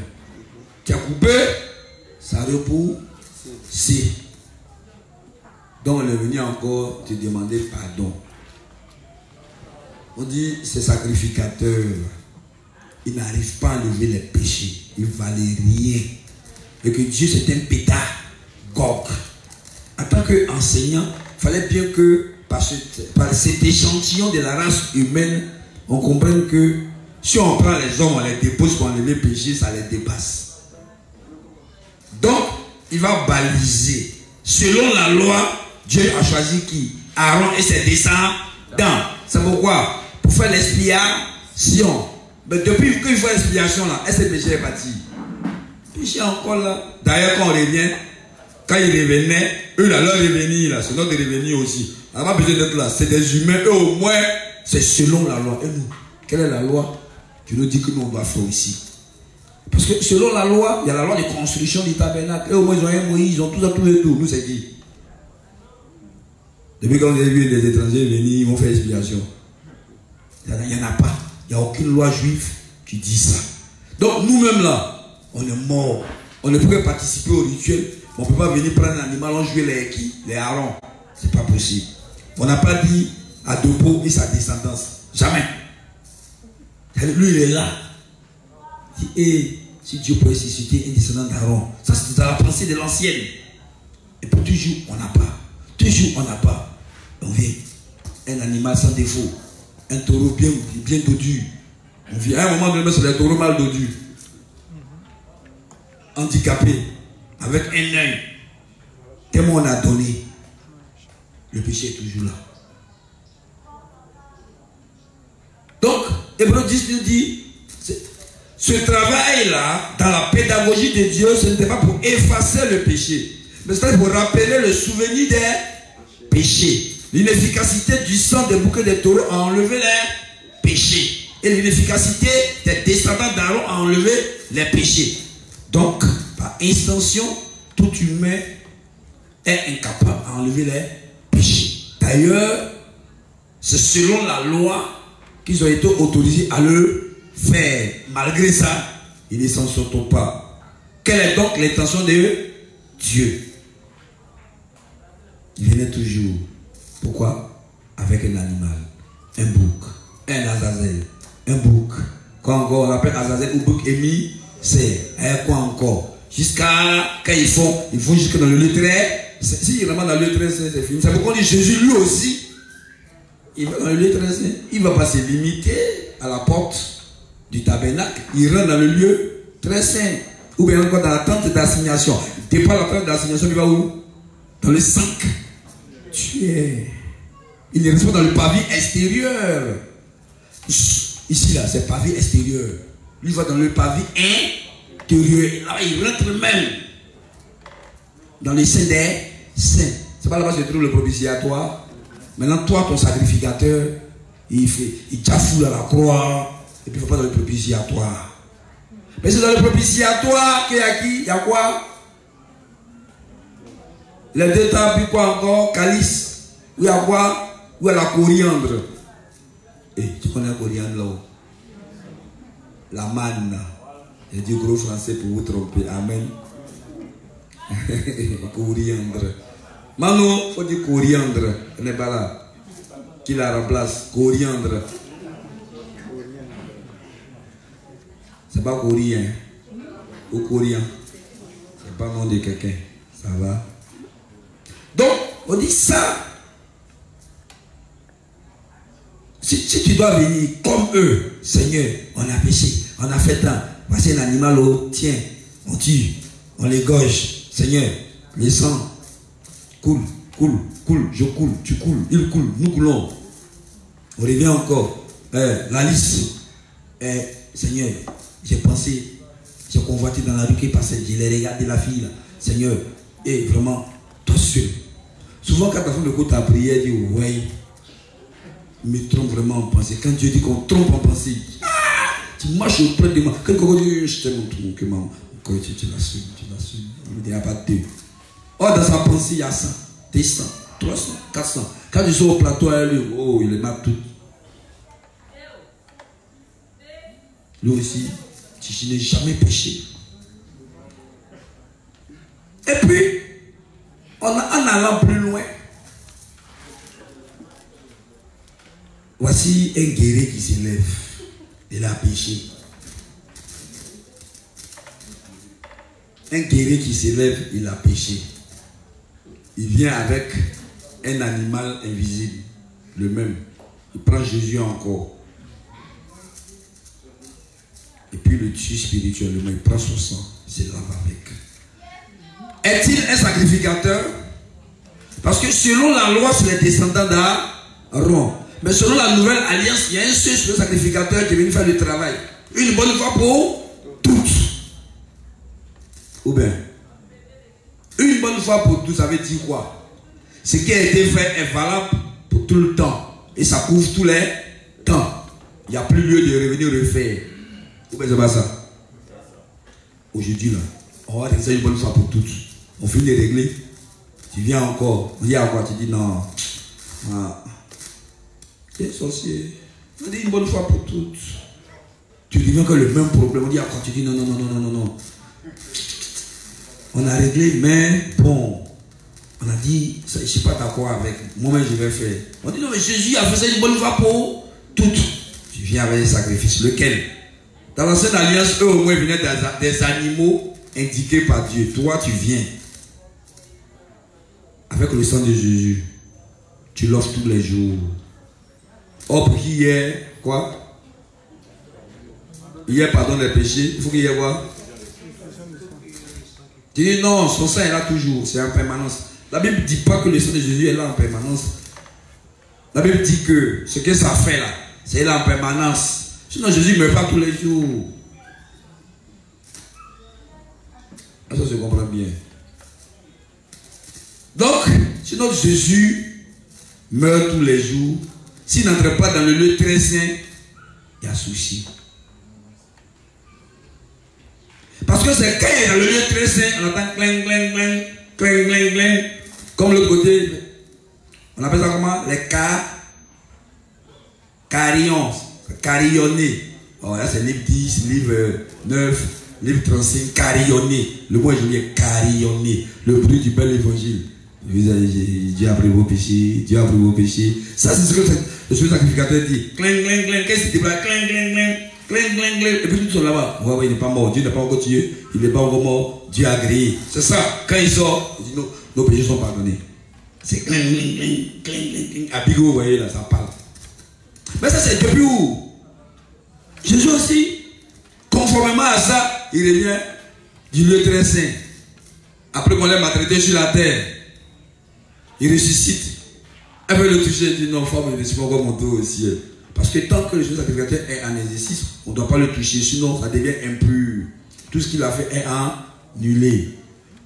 Tu as coupé, ça repousse. Si. Donc on est venu encore te demander pardon. On dit, ces sacrificateurs, ils n'arrivent pas à enlever les péchés. Ils ne valaient rien. Et que Dieu c'est un pédagogue. En tant qu'enseignant, il fallait bien que par cet échantillon de la race humaine, on comprenne que si on prend les hommes, on les dépose pour enlever les péchés, ça les dépasse. Donc, il va baliser. Selon la loi, Dieu a choisi qui? Aaron et ses descendants. C'est pourquoi? Pour faire l'expiation. Mais depuis qu'il fait l'expiation là, est-ce que le péché est parti? Le péché est encore là. D'ailleurs, quand on revient, quand ils revenaient, eux là, leur revenir là, c'est notre revenir aussi. On n'a pas besoin d'être là. C'est des humains, eux au moins, c'est selon la loi. Et nous, quelle est la loi? Tu nous dis que nous on doit faire ici. Parce que selon la loi, il y a la loi de construction du tabernacle. Et au moins ils ont un Moïse, ils ont tout ça, tout et tout. Nous c'est qui? Depuis quand vous avez vu les étrangers venir, ils vont faire expiation. Il n'y en a pas. Il n'y a aucune loi juive qui dit ça. Donc nous-mêmes là, on est morts. On ne pourrait participer au rituel. On ne peut pas venir prendre un animal, on joue les Aaron. C'est pas possible. On n'a pas dit à Dopo et sa descendance. Jamais. Lui, il est là. Et si Dieu pouvait susciter un descendant d'Aaron, ça c'est dans la pensée de l'ancienne. Et pour toujours, on n'a pas. Toujours, on n'a pas. On vient. Un animal sans défaut. Un taureau bien dodu. On vient. À un moment donné, c'est les taureaux mal dodus. Handicapé. Avec un œil. Tellement on a donné. Le péché est toujours là. Donc, Hébreux 10 nous dit, ce travail-là, dans la pédagogie de Dieu, ce n'était pas pour effacer le péché, mais c'était pour rappeler le souvenir des péchés. L'inefficacité du sang des bouquets de taureaux a enlevé les péchés. Et l'inefficacité des descendants d'Aaron a enlevé les péchés. Donc, par extension, tout humain est incapable à enlever les péchés. D'ailleurs, c'est selon la loi qu'ils ont été autorisés à le faire. Malgré ça, ils ne s'en sortent pas. Quelle est donc l'intention de Dieu? Il venait toujours. Pourquoi? Avec un animal, un bouc, un azazel, un bouc. Quoi encore? On appelle azazel ou bouc émis, c'est quoi encore? Jusqu'à quand ils font jusqu'à dans le lettré. Si il rentre dans le lettré, c'est fini. C'est pourquoi on dit Jésus lui aussi. Il va dans le lieu très saint. Il ne va pas se limiter à la porte du tabernacle. Il rentre dans le lieu très saint. Ou bien encore dans la tente d'assignation. Il dépasse la tente d'assignation, il va où? Dans le sanctuaire. Il ne reste pas dans le pavillon extérieur. Ici, là, c'est pavillon extérieur. Lui, il va dans le pavillon intérieur. Là, il rentre même dans les saints des saints. C'est pas là-bas que se trouve le propitiatoire. Maintenant, toi, ton sacrificateur, il t'affoule à la croix, et puis il ne faut pas dans le propitiatoire. Mais c'est dans le propitiatoire qu'il y a qui? Il y a quoi? Les deux tables, puis quoi encore? Calice. Où il y a quoi? Où il y a la coriandre. Et tu connais la coriandre là-haut? La manne. J'ai dit gros français pour vous tromper. Amen. Coriandre. Mano, il faut dire coriandre. Elle n'est pas là. Qui la remplace? Coriandre. C'est pas coréen. Ou coréen. C'est pas le nom de quelqu'un. Ça va? Donc, on dit ça. Si tu dois venir comme eux, Seigneur, on a péché, on a fait tant. Voici un animal, oh, tiens, on tue, on l'égorge. Seigneur, le sang coule, je coule, tu coules, il coule, nous coulons. On revient encore. La liste. Seigneur, j'ai pensé, j'ai convoité dans la rue qui passait, je l'ai regardé la fille là. Seigneur, et vraiment, toi seul. Souvent quand ta femme écoute ta prière, elle dit ouais, il me trompe vraiment en pensée. Quand Dieu dit qu'on trompe en pensée, tu marches auprès de moi. Quand quelqu'un dit je t'aime, tu l'as su, il n'y a pas deux. Or dans sa pensée, il y a 100, 200, 300, 400. Quand tu sors au plateau, elle dit oh, il est mal tout. Lui aussi, je n'ai jamais péché. Et puis, en allant plus loin, voici un guerrier qui s'élève. Il a péché. Un guerrier qui s'élève, il a péché. Il vient avec un animal invisible, le même. Il prend Jésus encore. Et puis le tue spirituellement, il prend son sang, il se lave avec. Est-il un sacrificateur? Parce que selon la loi, c'est les descendants d'Aaron. Mais selon la nouvelle alliance, il y a un seul sacrificateur qui est venu faire le travail. Une bonne fois pour toutes. Ou bien, une bonne fois pour toutes, ça veut dire quoi? Ce qui a été fait est valable pour tout le temps. Et ça couvre tous les temps. Il n'y a plus lieu de revenir refaire. Ou bien c'est pas ça? Aujourd'hui là, on va régler ça une bonne fois pour toutes. On finit de régler. Tu viens encore. On dit à quoi? Tu dis non. Tu es sorcier. On dit une bonne fois pour toutes. Tu reviens que le même problème. On dit à quoi? Tu dis non. On a réglé, mais bon. On a dit, je ne suis pas d'accord avec. Moi-même je vais faire. On dit non, mais Jésus a fait ça une bonne fois pour toutes. Tu viens avec un sacrifice. Lequel? Dans l'ancienne alliance, eux au moins venaient des animaux indiqués par Dieu. Toi, tu viens avec le sang de Jésus. Tu l'offres tous les jours. Or, pour qui hier, quoi? Hier, pardon des péchés. Il faut qu'il y ait quoi? Tu dis non, son sang est là toujours. C'est en permanence. La Bible ne dit pas que le sang de Jésus est là en permanence. La Bible dit que ce que ça fait là, c'est là en permanence. Sinon Jésus ne meurt pas tous les jours. Ça se comprend bien. Donc, sinon Jésus meurt tous les jours. S'il n'entre pas dans le lieu très saint, il y a souci. Parce que c'est quand il est dans le lieu très saint, on entend cling, cling, cling, cling, cling, cling. Comme le côté, on appelle ça comment? Les carillons. Carillonné. Oh, là c'est livre 10, livre 9, livre 35, carillonné. Le mot je dis carillonné. Le bruit du bel évangile. Dieu a pris vos péchés, Dieu a pris vos péchés. Ça c'est ce que le sacrificateur dit. Cling, cling, cling. Qu'est-ce qu'il dit là? Cling, cling, cling. Cling, cling, cling. Et puis tout sont là-bas. Ouais, il n'est pas mort. Dieu n'est pas encore tué. Il n'est pas encore mort. Dieu a grillé. C'est ça. Quand il sort, il dit non, nos péchés sont pardonnés. C'est cling, cling, cling, cling, cling, cling. À Bigo, vous voyez là, ça parle. Mais ça c'est depuis où? Jésus aussi, conformément à ça, il revient du lieu très saint. Après qu'on l'ait maltraité sur la terre, il ressuscite. Elle veut le toucher, il dit non, femme, je ne suis pas encore monté au ciel. Parce que tant que le sacrificateur est en exercice, on ne doit pas le toucher, sinon ça devient impur. Tout ce qu'il a fait est annulé.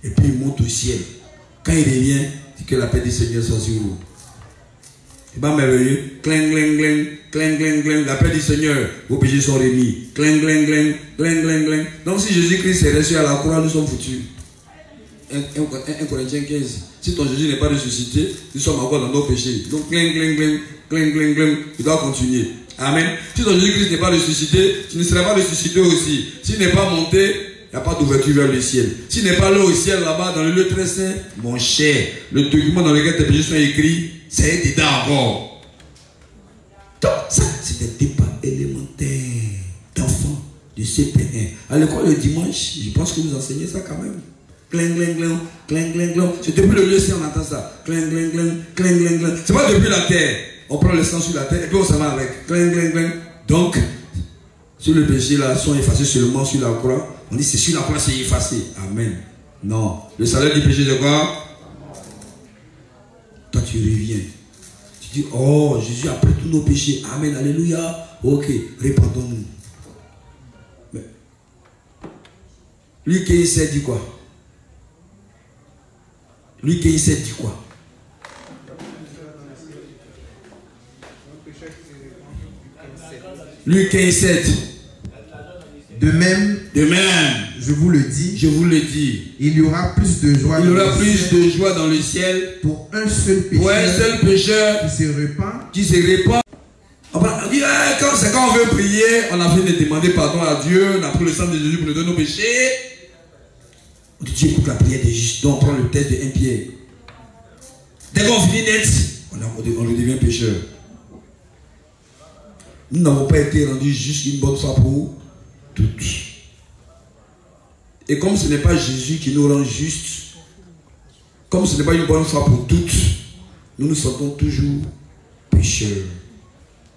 Et puis il monte au ciel. Quand il revient, il dit que la paix du Seigneur soit sur vous. C'est pas merveilleux? Cling, cling, cling, cling, cling, cling. La paix du Seigneur, vos péchés sont remis. Cling, cling, cling, cling, cling, cling. Donc si Jésus-Christ est resté à la croix, nous sommes foutus. 1 Corinthiens 15. Si ton Jésus n'est pas ressuscité, nous sommes encore dans nos péchés. Donc, cling, il doit continuer. Amen. Si ton Jésus-Christ n'est pas ressuscité, tu ne seras pas ressuscité aussi. S'il n'est pas monté, il n'y a pas d'ouverture vers le ciel. S'il n'est pas là au ciel, là-bas, dans le lieu très saint, mon cher, le document dans lequel tes péchés sont écrits, c'est dedans encore. Donc, ça, c'est des débats élémentaires d'enfants de CP1. À l'école le dimanche, je pense que vous enseignez ça quand même. Cling. C'est depuis le lieu saint on entend ça. Cling. C'est pas depuis la terre. On prend le sang sur la terre et puis on s'en va avec. Cling. Donc, sur le péché là, sont effacés seulement sur la croix. On dit c'est sur la croix, c'est effacé. Amen. Non. Le salaire du péché, c'est quoi? Toi, tu reviens. Tu dis, oh, Jésus a pris tous nos péchés. Amen. Alléluia. Ok, répandons-nous. Mais, lui qui essaie dit quoi? Lui qui essaie dit quoi? Luc 15:7. De même, je vous le dis, il y aura plus de joie dans le ciel pour un seul pécheur, qui se répand. On dit, quand on veut prier, on a fait de demander pardon à Dieu, on a pris le sang de Jésus pour nous donner nos péchés. On dit, Dieu écoute la prière des justes. Donc on prend le test de 1 Pierre. Dès qu'on finit net, on redevient pécheur. Nous n'avons pas été rendus juste une bonne fois pour toutes. Et comme ce n'est pas Jésus qui nous rend justes, comme ce n'est pas une bonne fois pour toutes, nous nous sentons toujours pécheurs.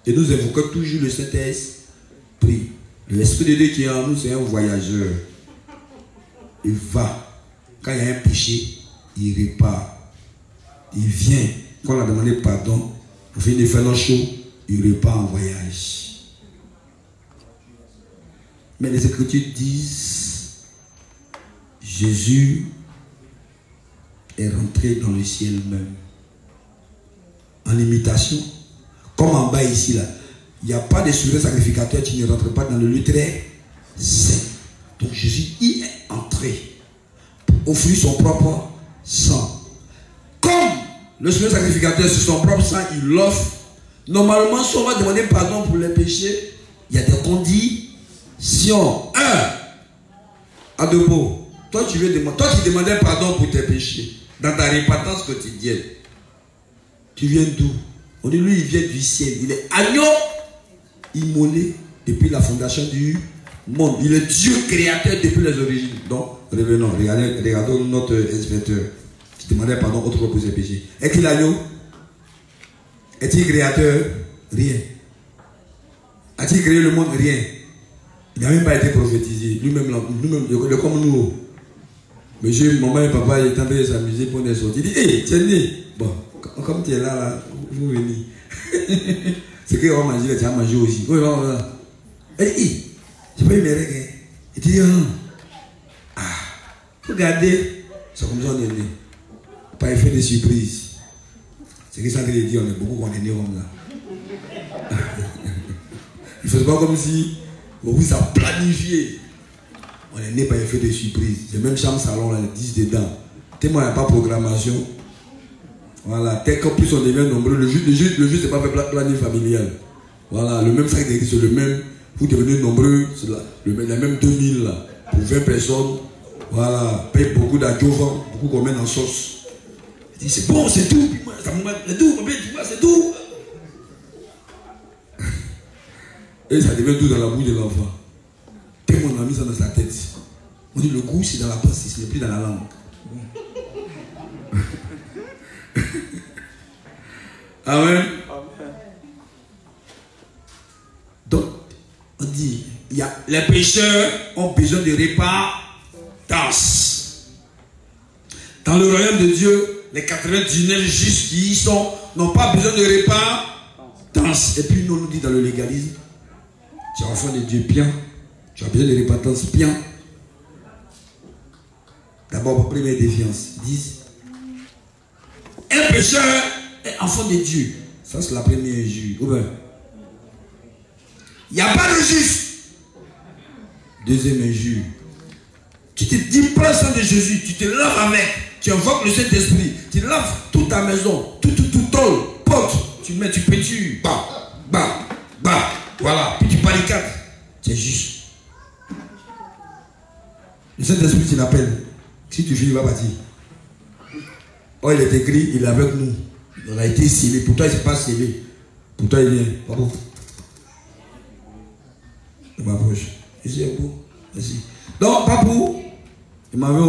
Et nous invoquons toujours le Saint-Esprit. L'Esprit de Dieu qui est en nous, c'est un voyageur. Il va. Quand il y a un péché, il répare. Il vient. Quand on a demandé pardon, on finit de faire nos choses, il repart en voyage. Mais les Écritures disent, Jésus est rentré dans le ciel même. En imitation. Comme en bas ici, là. Il n'y a pas de souverain sacrificateur qui ne rentre pas dans le lieu très saint. Donc Jésus y est entré. Pour offrir son propre sang. Comme le souverain sacrificateur sur son propre sang, il l'offre. Normalement, si on va demander pardon pour les péchés, il y a des conditions. 1. À deux mots. Toi, tu demandais pardon pour tes péchés. Dans ta repentance quotidienne. Tu viens d'où? On dit, lui, il vient du ciel. Il est agneau immolé depuis la fondation du monde. Il est Dieu créateur depuis les origines. Donc, revenons. Regardons notre inspecteur qui demandait pardon autrefois pour ses péchés. Est-il agneau? Est-il créateur? Rien. A-t-il créé le monde? Rien. Il n'a même pas été prophétisé. Lui-même, comme nous. Monsieur, maman et papa étaient en train de s'amuser pour des sorties. Il dit, hé, tu es né. Bon, comme tu es là, vous venez. C'est que on va manger, tu as mangé aussi. Oui, voilà. Elle dit, c'est pas une règle. Il dit, ah, regardez, c'est comme ça on est né. Pas effet de surprise. C'est que ça que je dis, on est beaucoup qu'on est né comme là. Il ne faut pas comme si on vous a planifié. On est né par effet de surprise. C'est même chambre salon, là, 10 dedans. Tellement il n'y a pas de programmation. Voilà, tel qu'en plus on devient nombreux. Le jus c'est pas fait planning familial. Voilà, le même sac de riz, c'est le même. Vous devenez nombreux, c'est la même 2000 là. Pour 20 personnes. Voilà, paye beaucoup d'adjuvants, beaucoup qu'on met en sauce. Il dit c'est bon, c'est tout. C'est tout, c'est tout. Et ça devient tout dans la bouche de l'enfant. Tellement on a mis ça dans sa tête. On dit le goût c'est dans la pensée, ce n'est plus dans la langue. Amen. Donc, on dit, les pécheurs ont besoin de repentance. Dans le royaume de Dieu, les 99 justes qui y sont n'ont pas besoin de repentance. Et puis, nous, on nous dit dans le légalisme, tu es enfant de Dieu bien, tu as besoin de repentance bien. D'abord, première défiance. Ils disent, un pécheur est enfant de Dieu. Ça, c'est la première injure. Il n'y a pas de juste. Deuxième injure. Tu te dis, prends le sang de Jésus, tu te laves avec, tu invoques le Saint-Esprit, tu laves toute ta maison, tout porte, tu mets, tu pétures, voilà, puis tu barricades. C'est juste. Le Saint-Esprit, tu l'appelles. Si tu finis, il va partir. Oh, il est écrit, il est avec nous. Il a été scellé. Pour toi, il ne s'est pas scellé. Pour toi, il vient. Bravo. Je m'approche. Ici, merci. Donc, Papou, il m'a dit,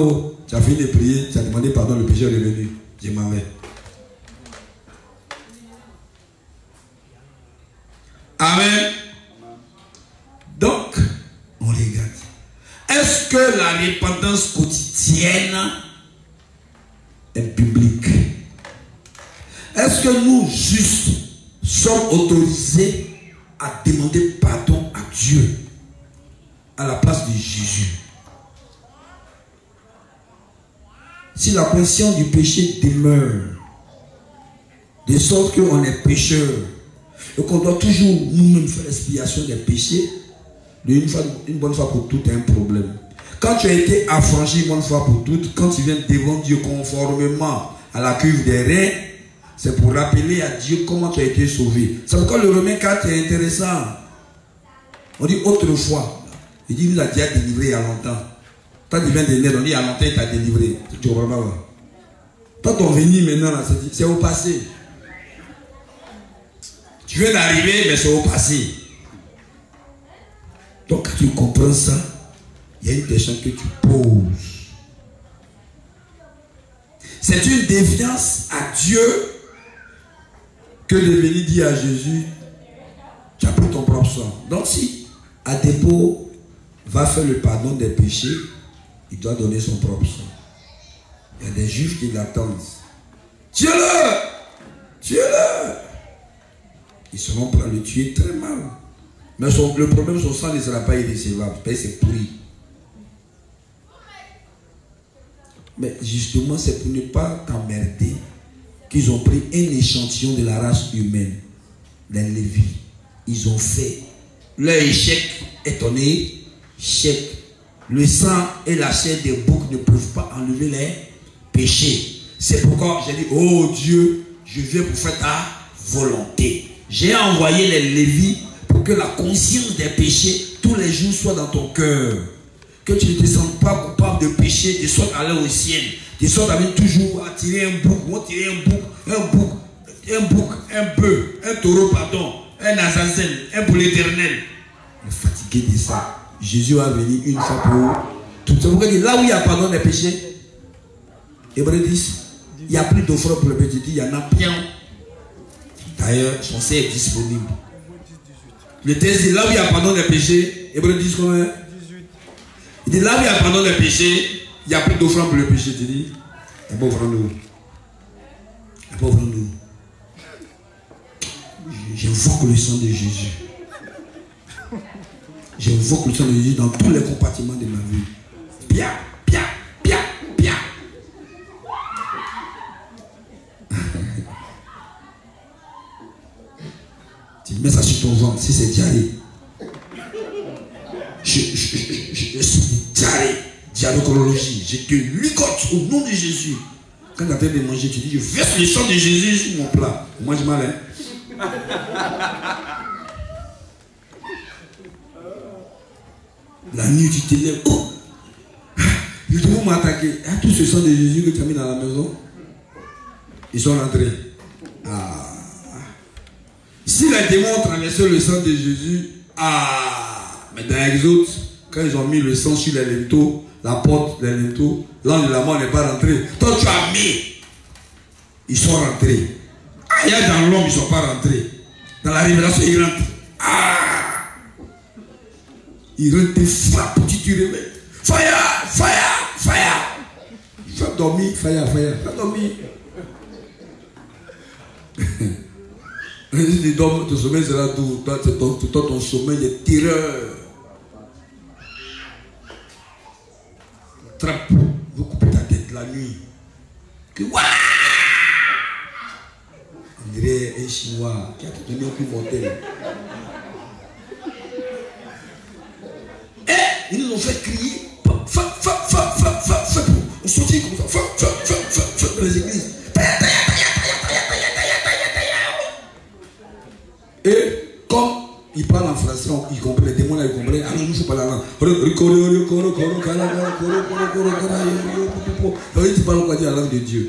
tu as fini de prier, tu as demandé pardon, le péché est revenu. Je m'en vais. Amen. Donc, on regarde. Est-ce que la repentance quotidienne est biblique? Est-ce que nous, juste, sommes autorisés à demander pardon à Dieu à la place de Jésus? Si la conscience du péché demeure, de sorte qu'on est pécheur, et qu'on doit toujours nous-mêmes faire l'expiation des péchés, une bonne fois pour toutes, un problème. Quand tu as été affranchi une bonne fois pour toutes, quand tu viens devant Dieu conformément à la cuve des reins, c'est pour rappeler à Dieu comment tu as été sauvé. C'est pourquoi le Romain 4 est intéressant. On dit autrefois. Il dit, il nous a déjà délivré il y a longtemps. Quand tu viens de naître, on dit il y a longtemps, il t'a délivré. Tu comprends pas? Toi, ton venu maintenant, c'est au passé. Tu viens d'arriver, mais c'est au passé. Donc, quand tu comprends ça, il y a une question que tu poses. C'est une défiance à Dieu que de venir dire à Jésus, tu as pris ton propre sang. Donc, si Adépo va faire le pardon des péchés, il doit donner son propre sang. Il y a des juifs qui l'attendent. Tuez-le! Tuez-le! Ils seront prêts à le tuer très mal. Mais le problème, son sang ne sera pas irrécevable. C'est pourri. Mais justement, c'est pour ne pas t'emmerder qu'ils ont pris un échantillon de la race humaine, les Lévites. Ils ont fait. Leur échec est ton échec. Le sang et la chair des boucs ne peuvent pas enlever les péchés. C'est pourquoi j'ai dit, oh Dieu, je viens pour faire ta volonté. J'ai envoyé les Lévites pour que la conscience des péchés tous les jours soit dans ton cœur. Que tu ne te sentes pas coupable de péché, de sorte à aller au ciel. De sorte à venir toujours attirer un bouc, un bœuf, un taureau, pardon, un azazel, un pour l'éternel. On est fatigué de ça. Jésus va venir une fois pour tout. C'est pourquoi là où il y a pardon des péchés, Hébreux 10, il n'y a plus d'offre pour le péché, il y en a plein. D'ailleurs, son sein est disponible. Le texte dit là où il y a pardon des péchés, Hébreux 10 combien? Il dit là où il y a pardon des péchés, il n'y a plus d'offrande pour le péché. Tu dis, il n'y a pas offrande. Il n'y a pas offrande. J'invoque le sang de Jésus. J'invoque le sang de Jésus dans tous les compartiments de ma vie. Bien, bien, bien, bien. Tu mets ça sur ton ventre, si c'est diarrhée. Je suis diarrhée, diarrhéologie. Je te ligote au nom de Jésus. Quand tu as de manger, tu dis, je verse le sang de Jésus sur mon plat. Moi, je mal, hein. La nuit, tu te lèves. Oh, ils vont m'attaquer. Ah, tout ce sang de Jésus que tu as mis dans la maison, ils sont rentrés. Ah. Si les démons ont traversé le sang de Jésus, mais dans Exode, quand ils ont mis le sang sur les linteaux, la porte des linteaux, l'ange de la mort n'est pas rentré. Toi, tu as mis. Ils sont rentrés. Il y a dans l'homme, ils ne sont pas rentrés. Dans la révélation, ils rentrent. Ils rentrent, te frappent, tu réveilles. Fire, fire, fire. Il faut dormir, fire, fire. Il faut dormir. Si ton sommeil sera tout. Toi, ton sommeil est terreur. Trappe, vous coupez ta tête la nuit. Que waouh! On dirait un Chinois qui a donné un coup mortel. Ils nous ont fait crier. parles en français, ils comprennent, les démons là, ils comprennent. Ah non, nous, il faut pas la langue. Tu parles quoi dire la langue de Dieu?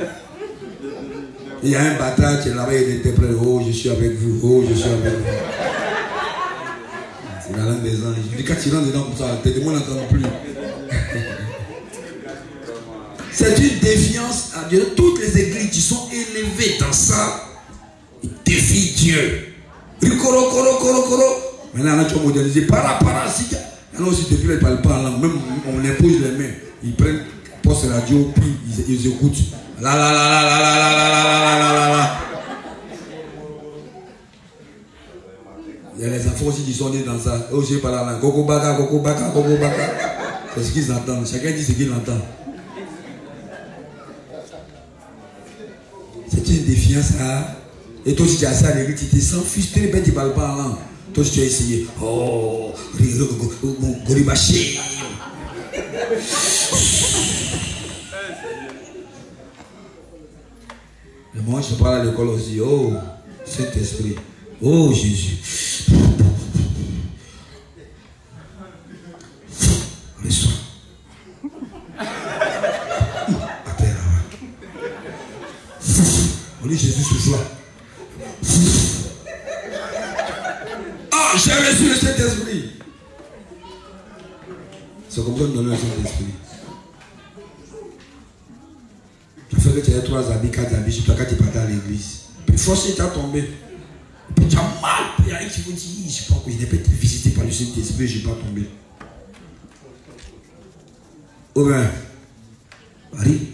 Il y a un bâtard qui est là-bas, il interprète. Oh, je suis avec vous. Oh, je suis avec vous. C'est la langue des anges. Je dis, quand tu rentres dedans comme ça, tes démons n'entendent plus. C'est une défiance à Dieu. Toutes les églises qui sont élevées dans ça, ils défient Dieu. Maintenant, tu as modernisé. Para, si. Alors aussi, depuis là, ils ne parlent pas en langue. Même on impose les mains. Ils prennent poste radio, puis ils écoutent. La. Il y a les enfants aussi qui sont nés dans ça. Oh, je parle en langue. Coco baka. C'est ce qu'ils entendent. Chacun dit ce qu'il entend. C'est une défiance à. Et toi, si tu as ça à l'église, tu te sens frustré, ben tu ne parles pas en langue. Toi, si tu as essayé. Oh, Goribaché. Mais moi, je parle à l'école aussi. Oh, Saint-Esprit. Oh, Jésus. Reçois. On dit Jésus souffle. Ah, j'ai reçu le Saint-Esprit. C'est comme ça qu'on donne le Saint-Esprit. Tu fais que tu as 3 habits, 4 habits, sur toi quand tu partais à l'église. Puis forcément, tu as tombé. Puis tu as mal. Puis il y a qui vont dire, je ne sais pas quoi, je n'ai pas été visité par le Saint-Esprit, je n'ai pas tombé. Oh ben, ri.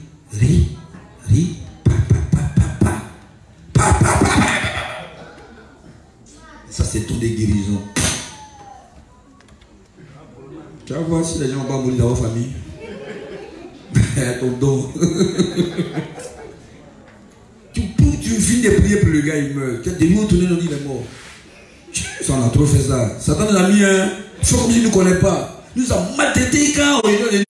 Ça, c'est ton des guérisons. Tu vas voir si les gens vont pas mourir dans votre famille. Ton don. Tu finis de prier pour le gars, il meurt. Tu as des mots tournés, on dit il est mort. Ça, on a trop fait ça. Satan nous a mis un. Il faut comme s'il ne nous connaît pas. Il nous a maltraité quand on est.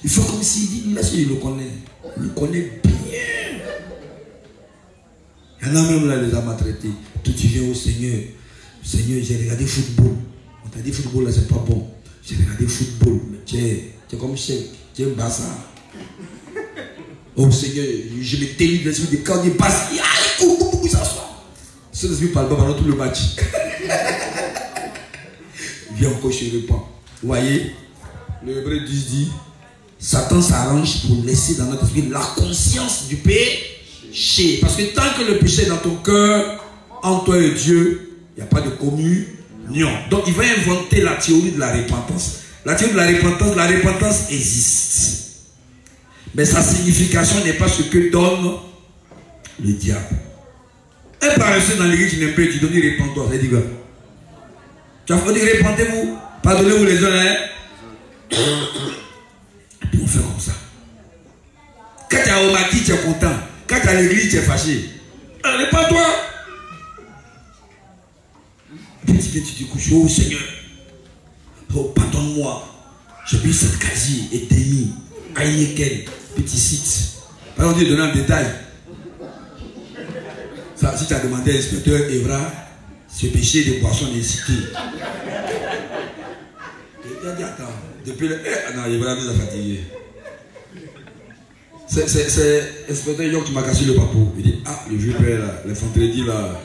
Il faut comme s'il dit, là, il le connaît. Il le connaît bien. Il y en a même là, il les a maltraités. Toi, tu viens au Seigneur. Seigneur, j'ai regardé football. On t'a dit football là, c'est pas bon. J'ai regardé football. Mais tu es comme chef. Tu es un bassa. Oh Seigneur, je me délivre de l'esprit de quand il passe. Il s'assoit. Ce l'esprit parle pas pendant tout le match. Viens encore chez le pan. Vous voyez, le Hébreu 10 dit, Satan s'arrange pour laisser dans notre esprit la conscience du péché. Parce que tant que le péché est dans ton cœur, entre toi et Dieu, il n'y a pas de communion. Donc il va inventer la théorie de la repentance. La théorie de la repentance existe. Mais sa signification n'est pas ce que donne le diable. Un paresseux dans l'église qui n'aime pas, tu donnes repentance. Il dit quoi? Tu as dit repentez-vous, pardonnez-vous les uns, hein? Et puis on fait comme ça. Quand tu es au maquis, tu es content. Quand tu es à l'église, tu es fâché. Répands-toi. Puis tu viens, tu te couches. Oh Seigneur, oh pardonne-moi. J'ai pris cette casier et t'ai mis à Yéken, petit site. Alors on dit donner en détail. Ça, si tu as demandé à l'inspecteur Evra, ce péché de boisson d'incité. Il a dit attends, depuis le. Non, Evra nous a fatigué. C'est l'inspecteur York qui m'a cassé le papou. Il dit ah, le vieux père là, l'infanterie là.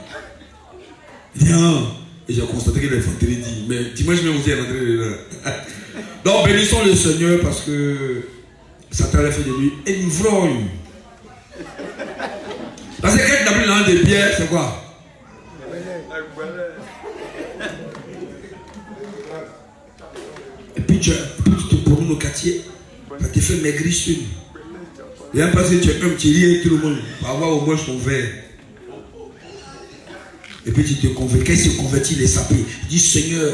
Il dit ah. Et j'ai constaté que l'infanterie dit, mais dimanche même aussi elle est rentrée dedans. Donc bénissons le Seigneur parce que Satan a fait de lui un ivrogne. Parce que quand tu as pris l'an de bière, c'est quoi? Et puis tu te promènes au quartier, ça te fait maigrissure. Il y a un passé, tu es un petit lit et tout le monde, pour avoir au moins son verre. Et puis tu te convertis. Quand il se convertit, il est sapé. Il dit Seigneur,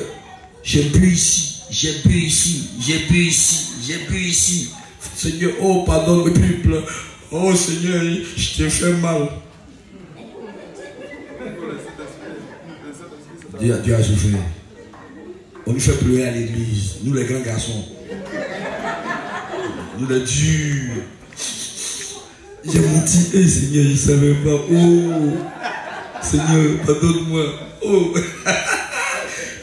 j'ai bu ici, j'ai bu ici, j'ai bu ici, j'ai bu ici. Seigneur, oh pardonne, mais puis il pleure. Oh Seigneur, je t'ai fait mal. Dieu a souffert. On nous fait pleurer à l'église, nous les grands garçons. Nous les durs. J'ai menti, hey, Seigneur, je ne savais pas. Oh Seigneur, pardonne-moi. Oh.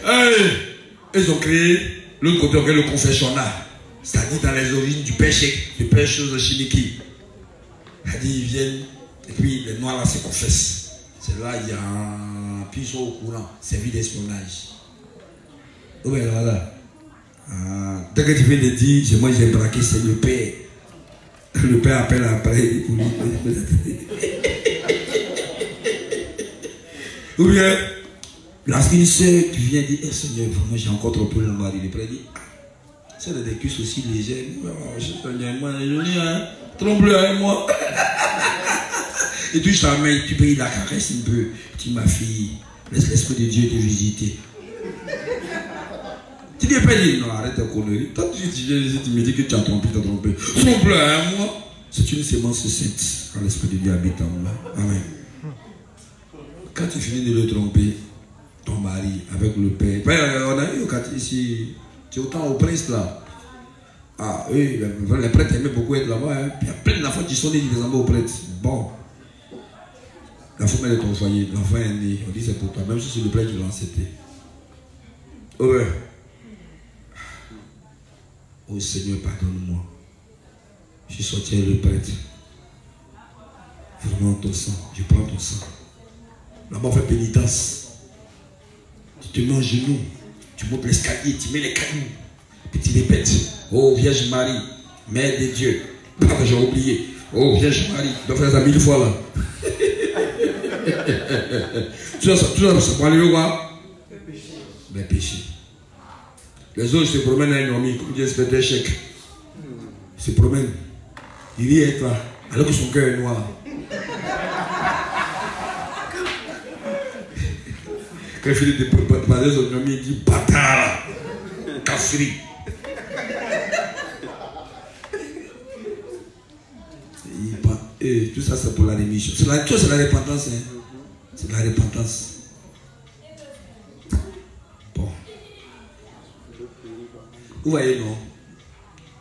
Ils ont créé, l'autre côté, on créé le confessionnal. C'est-à-dire dans les origines du péché, du péché de Shiniki. C'est-à-dire, ils viennent, et puis les noirs là se confessent. C'est là, il y a un. Puis ils sont au courant, c'est vie d'espionnage. Oui, voilà. Dès que tu viens de dire, moi j'ai braqué, c'est le père. Le père appelle après pour lui. Ou bien, lorsqu'une soeur qui vient dire, eh, Seigneur, vraiment j'ai encore trop peu le mari, le père dit, c'est des cuisses aussi légères. Seigneur, moi, je dis, hein, trompe-le avec moi. Et touche ta main, tu peux la caresse un peu. Tu ma fille, laisse l'esprit de Dieu te visiter. Tu dis pas dire non, arrête ta connerie. Toi, tu me dis que tu as trompé, trompe-le avec moi. C'est une sémence sainte quand l'esprit de Dieu habite en moi. Amen. Quand tu finis de le tromper, ton mari, avec le père. On a eu au quartier ici, tu es autant au prince là. Ah oui, les prêtres aimaient beaucoup être là-bas. Hein. Puis il y a plein d'enfants qui sont nés des enfants aux prêtres. Bon. La femme est de ton foyer, l'enfant est né. On dit c'est pour toi, même si c'est le prêtre qui l'a accepté. Oh ouais. Oh Seigneur, pardonne-moi. Je suis sorti avec le prêtre. Vraiment ton sang, je prends ton sang. Là-bas, on fait pénitence. Tu te mets en genoux, tu montes l'escalier, tu mets les cailloux, puis tu répètes. Oh Vierge Marie, Mère de Dieu. Pardon, j'ai oublié. Oh Vierge Marie, tu dois faire ça 1000 fois là. Tout ça, pour aller voir les péchés. Les autres se promènent à une amie, comme Dieu se fait des chèques. Ils se promènent. Il y est là, alors que son cœur est noir. Quand Philippe de parler son ami, il dit bâtard, casseri. Et tout ça, c'est pour la rémission. C'est la repentance. Hein. C'est la repentance. Bon. Vous voyez, non?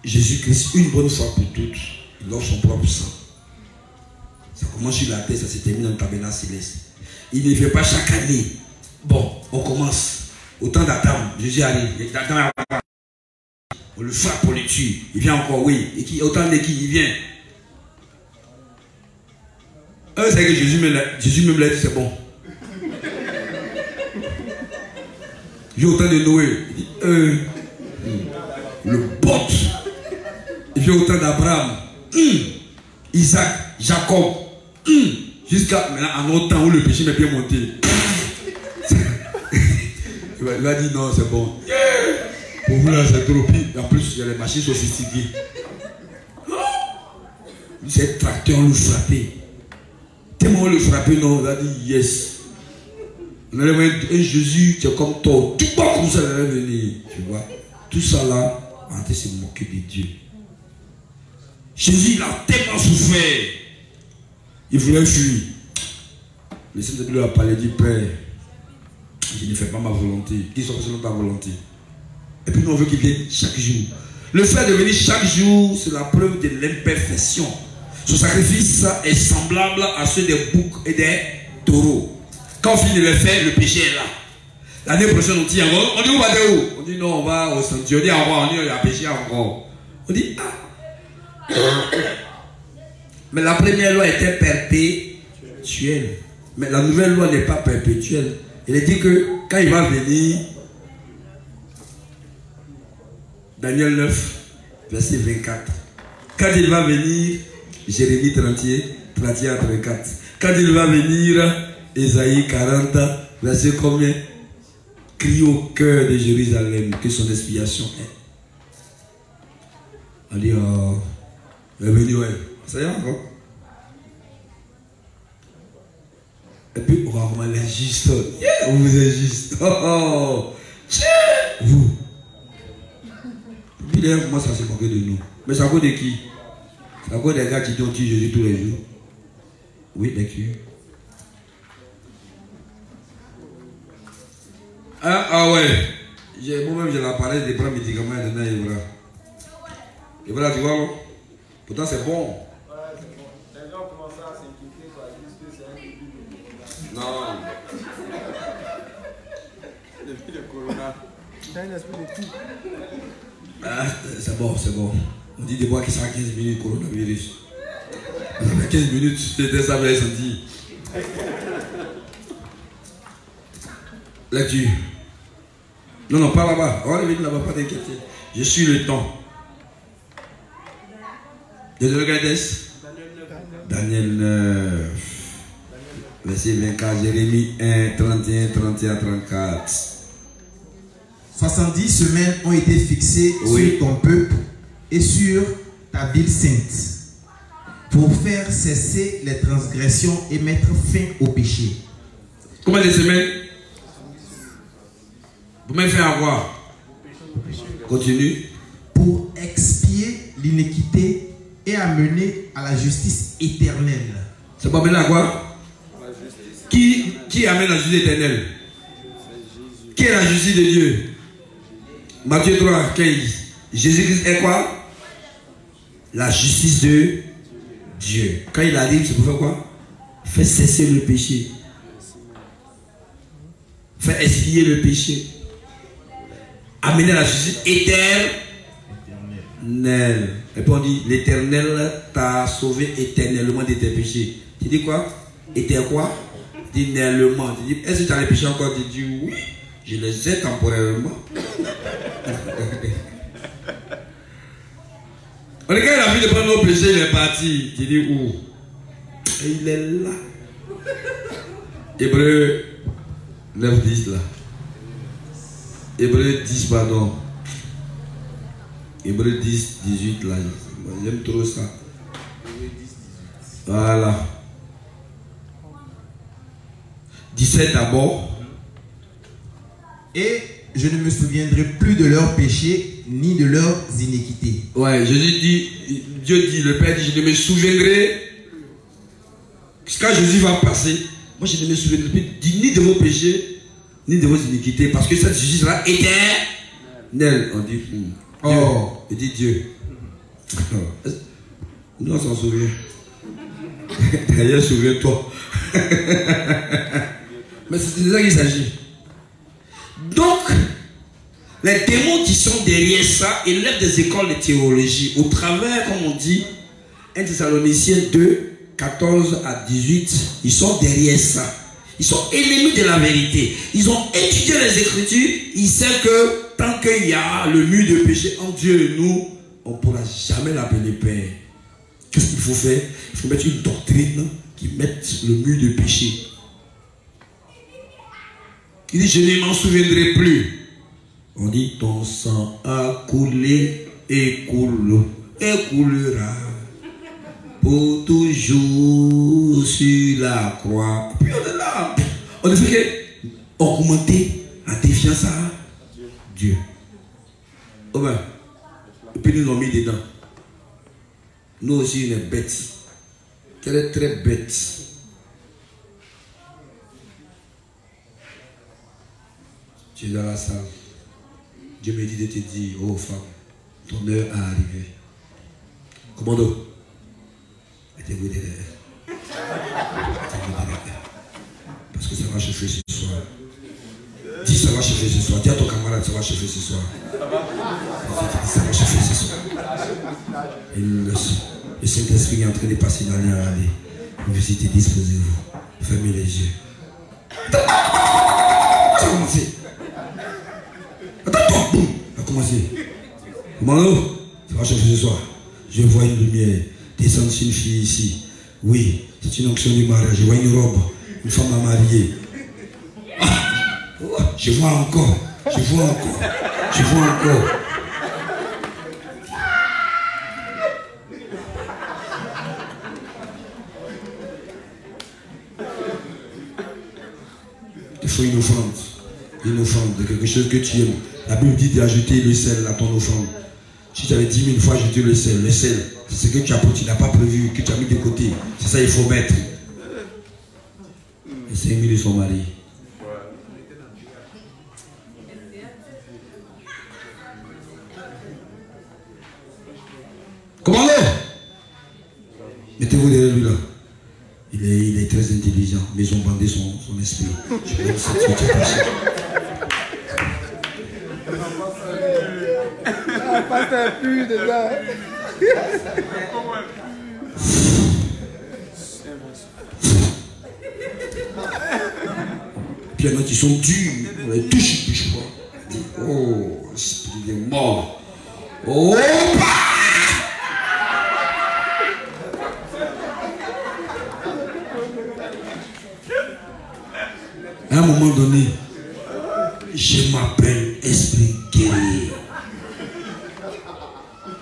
Jésus-Christ, une bonne fois pour toutes, il offre son propre sang. Ça commence sur la terre, ça se termine dans le tabernacle céleste. Il ne fait pas chaque année. Bon, on commence. Au temps d'Adam, Jésus arrive. On le frappe, on le tue. Il vient encore, oui. Et qui, au temps de qui il vient? C'est que Jésus même l'a dit, c'est bon. Il vient au temps de Noé. Il dit, le bot. Il vient au temps d'Abraham. Isaac, Jacob. Jusqu'à maintenant, en autre temps où le péché m'est bien monté. Il a dit non, c'est bon. Pour vous là, c'est trop pire. En plus, il y a les machines sophistiquées. Ces tracteurs l'ont frappé. Tellement on le frappé, non, il a dit yes. On allait voir un Jésus qui est comme toi. Tout pas comme ça, il allait venir. Tu vois. Tout ça là, en fait, c'est moquer de Dieu. Jésus, il a tellement souffert. Il voulait fuir. Le Seigneur lui a parlé du Père. Je ne fais pas ma volonté. Qu'ils sont selon ta volonté. Et puis nous on veut qu'il vienne chaque jour. Le fait de venir chaque jour, c'est la preuve de l'imperfection. Ce sacrifice est semblable à ceux des boucs et des taureaux. Quand on finit de le faire, le péché est là. L'année prochaine, on dit encore. On dit où va de où? On dit non, on va au sanctuaire. On dit au revoir, on dit il y a péché encore. On dit ah. Mais la première loi était perpétuelle. Mais la nouvelle loi n'est pas perpétuelle. Il est dit que quand il va venir, Daniel 9, verset 24. Quand il va venir, Jérémie 31 à 34. Quand il va venir, Ésaïe 40, verset combien? Crie au cœur de Jérusalem que son expiation est. On dit, il est venu, ouais. Ça y est encore. Et puis, on va voir les justes. Yeah, vous êtes juste. Oh, vous. Puis d'ailleurs, moi, ça s'est moqué de nous. Mais c'est à cause de qui? C'est à cause des gars qui ont tué Jésus tous les jours. Oui, des qui? Ah ouais. Moi-même, j'ai l'appareil de prendre médicaments et de donner Evra. Et voilà, tu vois, pourtant c'est bon. Les gens commencent à s'inquiéter quoi, disent que c'est un début de... Non. Depuis le Covid. C'est un esprit de tout. Ah, c'est bon, c'est bon. On dit de boire qui sera 15 minutes coronavirus. 15 minutes, c'était ça, mais senti. Lecture. Non, non, pas là-bas. On va venir là-bas, pas t'inquiéter. Je suis le temps. De regarder Daniel 9. Verset 24, Jérémie 1, 31, 31, 34. 70 semaines ont été fixées sur ton peuple et sur ta ville sainte pour faire cesser les transgressions et mettre fin au péché. Combien de semaines? Vous m'avez fait avoir. Continue. Pour expier l'iniquité et amener à la justice éternelle. C'est pas maintenant à quoi? Qui amène la justice éternelle? Qui est la justice de Dieu? Matthieu 3, 15. Jésus-Christ est quoi? La justice de Dieu. Quand il arrive, c'est pour faire quoi? Faire cesser le péché. Faire expier le péché. Amener la justice éternelle. Et puis on dit, l'Éternel t'a sauvé éternellement de tes péchés. Tu dis quoi? Éternel quoi? Éternellement. Tu dis, est-ce que tu as les péchés encore? Tu dis, oui, je les ai temporairement. On regarde la vie de prendre nos péchés, il est parti. Tu dis, où? Et il est là. Hébreu 9, 10 là. Hébreu 10, pardon. Hébreu 10, 18 là. J'aime trop ça. Voilà. 17 d'abord. Et je ne me souviendrai plus de leurs péchés ni de leurs iniquités. Ouais, Jésus dit, Dieu dit, le Père dit, je ne me souviendrai. Quand Jésus va passer, moi je ne me souviendrai plus ni de vos péchés, ni de vos iniquités, parce que cette justice là est éternelle. On dit, oh, il dit Dieu. Nous on s'en souvient. D'ailleurs, souviens-toi. Mais c'est de ça qu'il s'agit. Donc, les démons qui sont derrière ça élèvent des écoles de théologie au travers, comme on dit, 1 Thessaloniciens 2, 14 à 18, ils sont derrière ça. Ils sont ennemis de la vérité. Ils ont étudié les Écritures. Ils savent que tant qu'il y a le mur de péché entre Dieu et nous, on ne pourra jamais l'appeler Père. Qu'est-ce qu'il faut faire? Il faut mettre une doctrine qui mette le mur de péché. Il dit, je ne m'en souviendrai plus. On dit, ton sang a coulé et coulera pour toujours sur la croix. Puis on est là. On ne fait qu'augmenter la défiance à Dieu. Oh ben, et puis nous l'ont mis dedans. Nous aussi, on est bêtes. Elle est très bête. Tu es dans la salle. Dieu me dit de te dire, oh femme, ton heure a arrivé. Commando, mettez-vous derrière. Parce que ça va chauffer ce soir. Dis, ça va chauffer ce soir. Dis à ton camarade, ça va chauffer ce soir. Ça va chauffer ce soir. Et le Saint-Esprit est en train de passer dans l'air. Allez, visitez, disposez-vous. Fermez les yeux. Ça a commencé. Attends-toi, boum, ça a commencé. Commando, ça va chauffer ce soir. Je vois une lumière descendre sur une fille ici. Oui, c'est une onction du mariage. Je vois une robe, une femme à marier. Ah, je vois encore, je vois encore, je vois encore. Il faut une offrande de quelque chose que tu aimes. La Bible dit d'ajouter le sel à ton offrande. Si tu avais 10 000 fois ajouté le sel, c'est ce que tu n'as pas prévu, que tu as mis de côté. C'est ça qu'il faut mettre. Et 5 000 de son mari. Commandez! Mettez-vous derrière lui là. Il est très intelligent, mais ils ont bandé son esprit. Je vais Pasteur plus dedans. Puis il y en a qui sont durs, on les touche, je crois. Oh, l'esprit des morts. Oh, à un moment donné, je m'appelle Esprit Guerrier.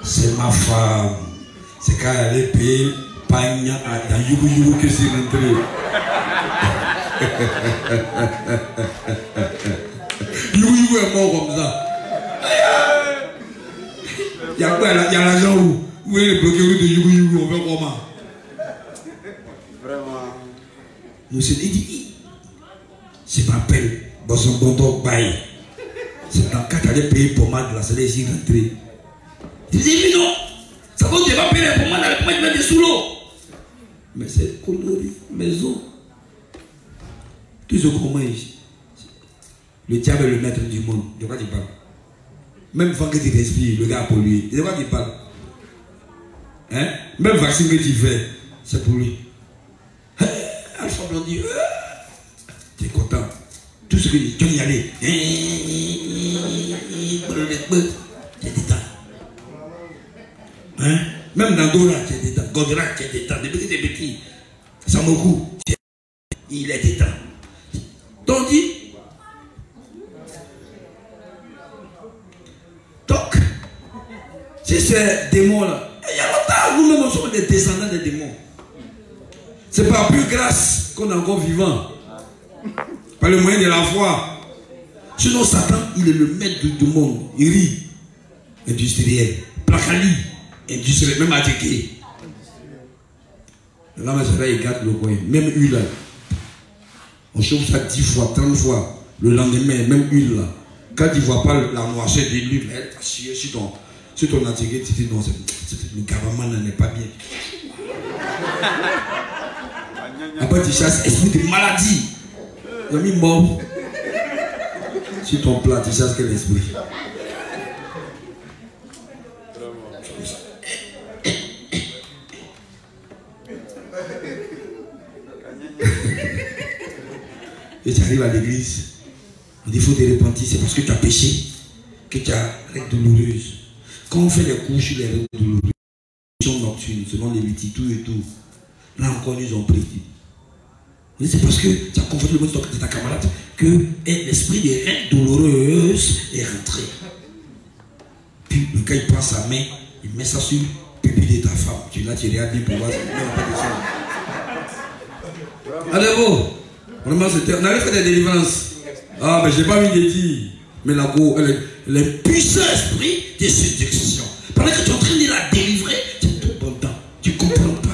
C'est ma femme. C'est quand elle est payée, Pagna, dans Yugu Yugu que c'est rentré. Yugu Yugu est mort comme ça. Il y a quoi? Il y a l'argent où est le bloqué de Yugu Yugu, on fait comment? Vraiment. Nous sommes dit, je m'appelle Bosongondo Baye. C'est dans quand tu allais payer pour moi de la salle ici rentrée. Tu dis, mais non, ça va, tu vas payer pour moi, tu vas mettre sous l'eau. Mais c'est coloré, maison. Tout ce qu'on mange. Le diable est le maître du monde. De quoi tu parles? Même quand tu respires, le gars pour lui. De quoi tu parles? Hein? Même vaccin que tu fais, c'est pour lui. Alpha Blondie, tu es content. Tout ce que tu y aller. Tu es détente. Hein? Même dans Dora, tu es détente. Godra, tu es détente. Depuis que tu es petit, Samoku, il est détente. Donc, si ces démons-là, il y a longtemps, nous-mêmes, nous sommes des descendants des démons. C'est par plus grâce qu'on est encore vivant. Par le moyen de la foi. Sinon, Satan, il est le maître du monde. Il rit. Industriel. Placali. Industriel. Même attaqué. Là, il gâte le coin. Même huile. On chauffe ça 10 fois, 30 fois. Le lendemain, même huile là. Quand tu ne vois pas la moissette de l'huile, elle t'assure sur ton antiqué, tu dis non, le gouvernement n'est pas bien. Après, tu chasses esprit de maladie. Il a mis mort. Sur ton plat, tu chasses quel esprit? Et tu arrives à l'église. On dit qu'il faut te repentir. C'est parce que tu as péché que tu as règles douloureuses. Quand on fait les cours sur les règles douloureuses, nocturnes, selon les multitudes et tout, là encore, ils ont pris. C'est parce que tu as confondu le mot de ta camarade que l'esprit des règles douloureuses est rentré. Puis le gars il prend sa main, il met ça sur le pipi de ta femme. Tu l'as tiré à bien pour voir si il n'y a pas de ça. Allez-vous, on allait faire des délivrances. Ah, mais je n'ai pas envie de dire. Mais la go, elle est puissant esprit de séduction. Pendant que tu es en train de la délivrer, tu es tout content. Tu ne comprends pas.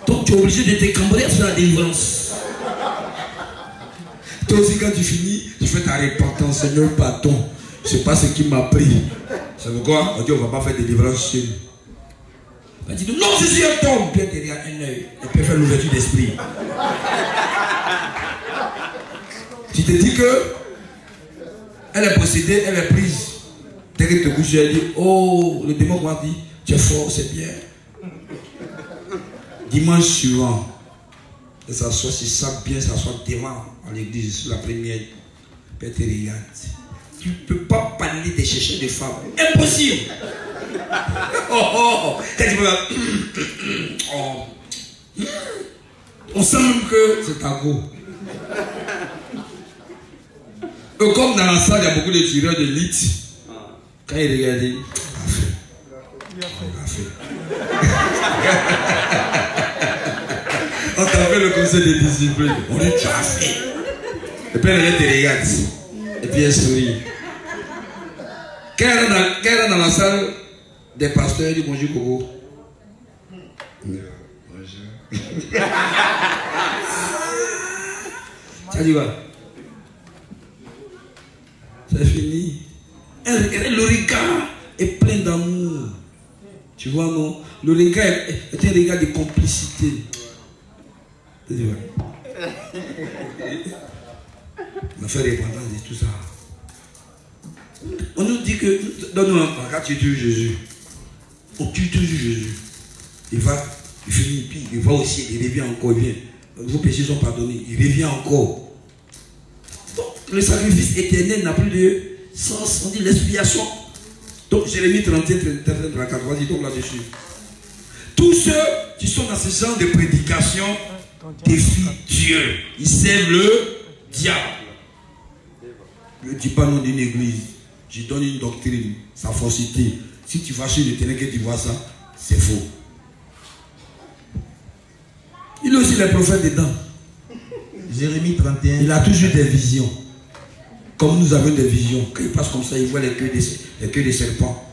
Donc tu es obligé de te cambrer à faire la délivrance. Toi aussi, quand tu finis, tu fais ta repentance. Seigneur, pardon. Ce n'est pas ce qui m'a pris. C'est pourquoi on dit on ne va pas faire de délivrance chez nous. On dit non, je suis un homme. Bien derrière un œil. Elle peut faire l'ouverture d'esprit. Tu te dis que elle est possédée, elle est prise. Dès qu'elle te couche, elle dit oh, le démon m'a dit tu es fort, c'est bien. Dimanche suivant, elle s'assoit, si ça bien, s'assoit devant à l'église, sur la première. Père te regarde. Tu ne peux pas parler des chercheurs de femmes. Impossible. Oh. On sent même que c'est ta go. Comme dans la salle, il y a beaucoup de tireurs d'élite. Quand ils regardent, il a fait. On t'a fait le conseil de discipline. On dit tu as fait. Et puis elle te regarde. Et puis elle sourit. Quand elle est dans la salle des pasteurs, elle dit bonjour Coco. Bonjour. Ça dit quoi? C'est fini. Le regard est plein d'amour. Tu vois, non? Le regard est un regard de complicité. On a fait repentance et tout ça. On nous dit que, donne-nous un pancarte, tu tues Jésus. On tue toujours Jésus. Il va, il finit, puis il va au ciel, il revient encore, il vient. Vos péchés sont pardonnés, il revient encore. Donc, le sacrifice éternel n'a plus de sens, on dit l'expiation. Donc, Jérémie 31, 34, vas-y, donc là-dessus. Tous ceux qui sont dans ce genre de prédication défient Dieu. Ils servent le diable. Je ne dis pas non d'une église. Je donne une doctrine, sa fausseté. Si tu vas chez l'Éternel que tu vois ça, c'est faux. Il a aussi les prophètes dedans. Jérémie 31. Il a toujours des visions. Comme nous avons des visions. Quand il passe comme ça, il voit les queues des serpents,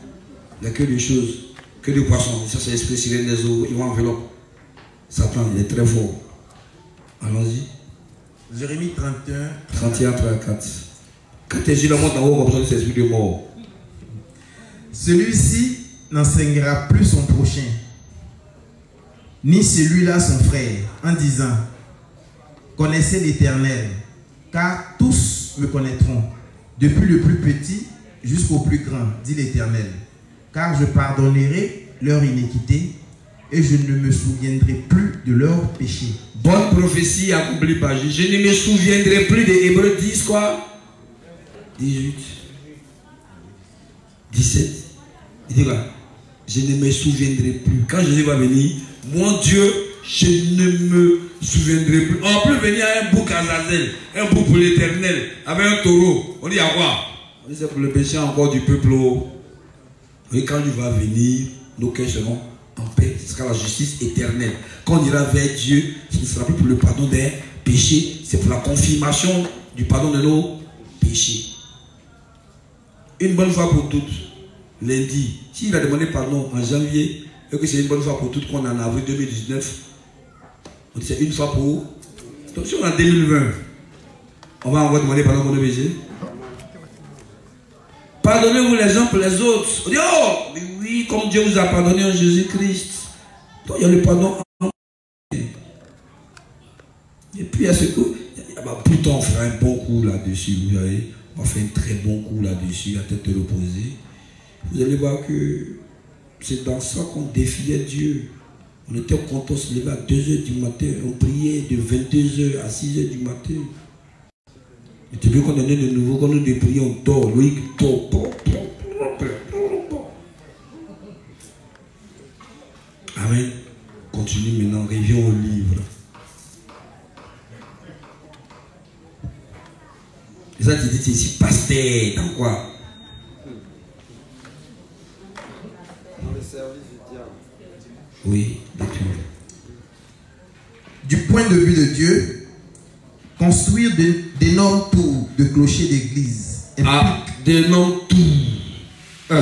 les queues des choses, que des poissons. Ça, c'est l'esprit sirène des eaux. Il va enveloppe. Satan, il est très fort. Allons-y. Jérémie 31. 31, 34. Quand tes yeux le montent en haut, comme ça, c'est l'esprit de mort. Celui-ci n'enseignera plus son prochain, ni celui-là son frère, en disant: connaissez l'Éternel, car tous me connaîtront, depuis le plus petit jusqu'au plus grand, dit l'Éternel. Car je pardonnerai leur iniquité et je ne me souviendrai plus de leurs péchés. Bonne prophétie accomplie par Jésus. Je ne me souviendrai plus des Hébreux 10, quoi 18. 17. Il dit quoi? Je ne me souviendrai plus. Quand Jésus va venir, mon Dieu, je ne me souviendrai plus. On peut venir à un bouc à Azazel, un bouc pour l'Éternel, avec un taureau. On dit à quoi? On dit c'est pour le péché encore du peuple. Et quand il va venir, nos cœurs seront en paix. Ce sera la justice éternelle. Quand on ira vers Dieu, ce ne sera plus pour le pardon des péchés, c'est pour la confirmation du pardon de nos péchés. Une bonne fois pour toutes, lundi, s'il a demandé pardon en janvier, et que c'est une bonne fois pour toutes qu'on est en avril 2019, on dit c'est une fois pour. Donc si on est en 2020, on va encore demander pardon pour nos péchés. Pardonnez-vous les uns pour les autres. On dit, oh, mais oui, comme Dieu vous a pardonné en Jésus-Christ. Donc il y a le pardon. Et puis il y a ce coup. Pourtant on fera un bon coup là-dessus, vous voyez. On va faire un très bon coup là-dessus, la tête reposée. Vous allez voir que c'est dans ça qu'on défiait Dieu. On était content de se lever à 2h du matin. On priait de 22h à 6h du matin. Et tu veux qu'on en ait de nouveau, quand nous déprions, on dort. Loïc dort. Amen. Continue maintenant, reviens au livre. Et ça, tu dis ici, pasteur, dans quoi? Dans le service du diable. Oui, détruire. Du point de vue de Dieu, construire d'énormes tours de clochers d'église d'énormes tours.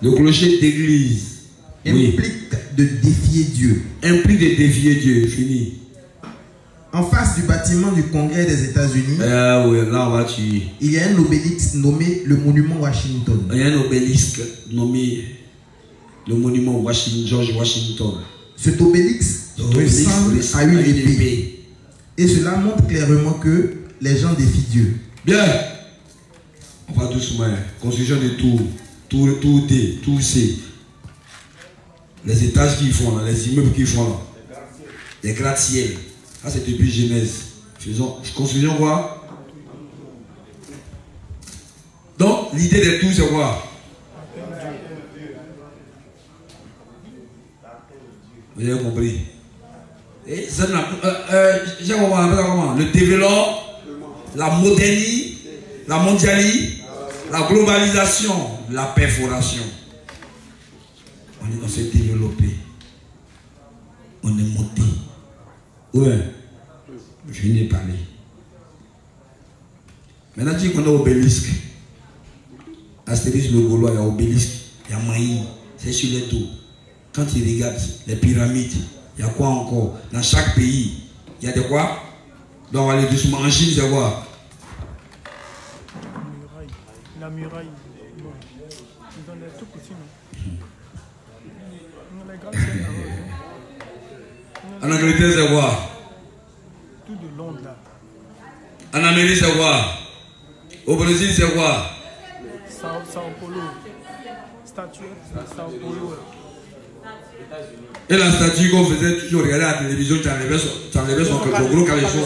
Le clocher d'église implique de défier Dieu. Implique de défier Dieu. Fini. En face du bâtiment du Congrès des États-Unis, oui, là on va tuer. Il y a un obélisque nommé le monument Washington. Il y a un obélisque nommé le monument George Washington. Cet obélisque ressemble à une épée. Et cela montre clairement que les gens défient Dieu. Bien. On va doucement. Construction de tours. Tour D, tour C. Les étages qu'ils font là, les immeubles qu'ils font là. Les gratte-ciel. Ça c'est depuis Genèse. Construisons quoi? Donc l'idée des tours c'est quoi? Vous avez compris? Et ça, j'ai compris comment? Le développement, la modernisation, la mondialisation, la globalisation, la perforation. On s'est développé. On est monté. Ouais. Je viens de parler. Maintenant, tu dis qu'on a obélisque. Astérix le Gaulois, il y a obélisque, il y a Maï, c'est sur les dos. Quand tu regardes les pyramides, il y a quoi encore? Dans chaque pays, il y a de quoi? Donc on va aller doucement. En Chine, c'est quoi? La muraille. Non. Ils ont les tout petits, non? On a les grandes scènes là-bas. En Angleterre, c'est quoi? Tout de Londres là. En Amérique, c'est quoi? Au Brésil, c'est quoi? Sao Paulo. Statue de Sao Paulo. Et la statue qu'on faisait toujours regarder à la télévision, tu enlevais son gros caleçon.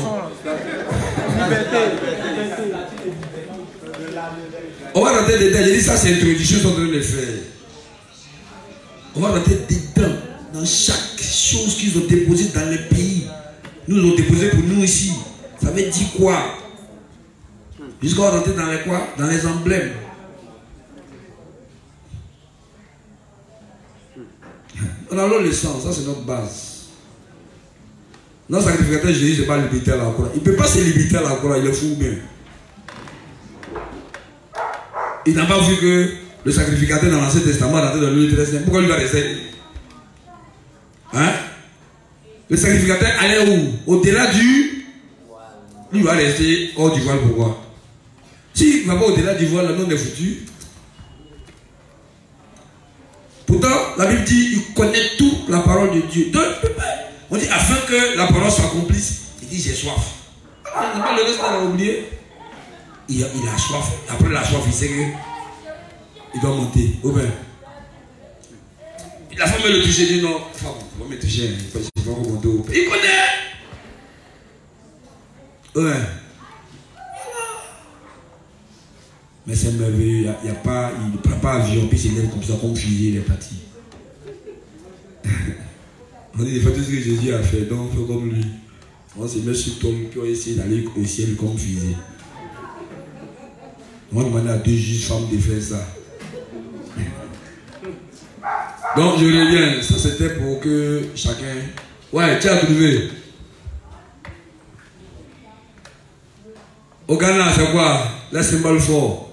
Liberté. On va rentrer dedans. J'ai dit ça, c'est introduction, ils sont en train de le faire. On va rentrer dedans, dans chaque chose qu'ils ont déposée dans le pays. Nous ont déposé pour nous ici. Ça veut dire quoi? Jusqu'à rentrer dans les quoi? Dans les emblèmes. On a le sang, ça c'est notre base. Notre sacrificateur Jésus, c'est pas limité à la croix. Il ne peut pas se limiter à la croix, il est fou bien. Il n'a pas vu que le sacrificateur dans l'Ancien Testament rentré dans le lieu très saint. Pourquoi lui va rester? Hein? Le sacrificateur allait où? Au-delà du... Lui va rester hors du voile, pourquoi? S'il ne va pas au-delà du voile, le nom est foutu. Pourtant, la Bible dit, il connaît toute la parole de Dieu. Donc, on dit, afin que la parole s'accomplisse, il dit, j'ai soif. Ah, le reste, on a oublié. Il a soif. Après la soif, il sait qu'il doit monter. La femme veut le toucher, il dit non. Femme, on va me toucher. Il va remonter au pays. Il connaît. Ouais. Mais c'est merveilleux. Il ne prend pas avion, puis il s'élève comme ça, comme fusée, il est parti. On dit, il fait tout ce que Jésus a fait, donc on fait comme lui. On se met sur ton, puis on essaie d'aller au ciel comme fusée. On va demander à 2 juges femmes de faire ça. Donc je reviens, ça c'était pour que chacun... Ouais, tu as trouvé. Au Ghana, c'est quoi? Les symboles forts.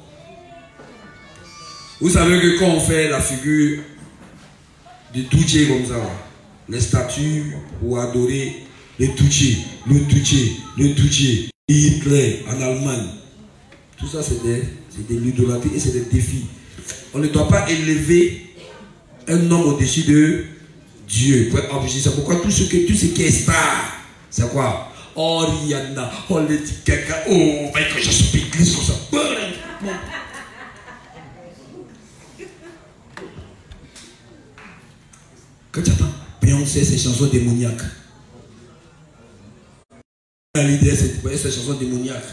Vous savez que quand on fait la figure du Touché comme ça, les statues pour adorer le Touché, Hitler en Allemagne, tout ça c'est de l'idolâtrie et c'est des défis. On ne doit pas élever un homme au-dessus de Dieu. C'est pourquoi tout ce qui est star, c'est quoi? Oh Rihanna, oh Lady Gaga, oh Michael Jackson, l'église comme ça. Quand tu attends, Beyoncé, c'est chansons démoniaques. L'idée, c'est chansons démoniaques.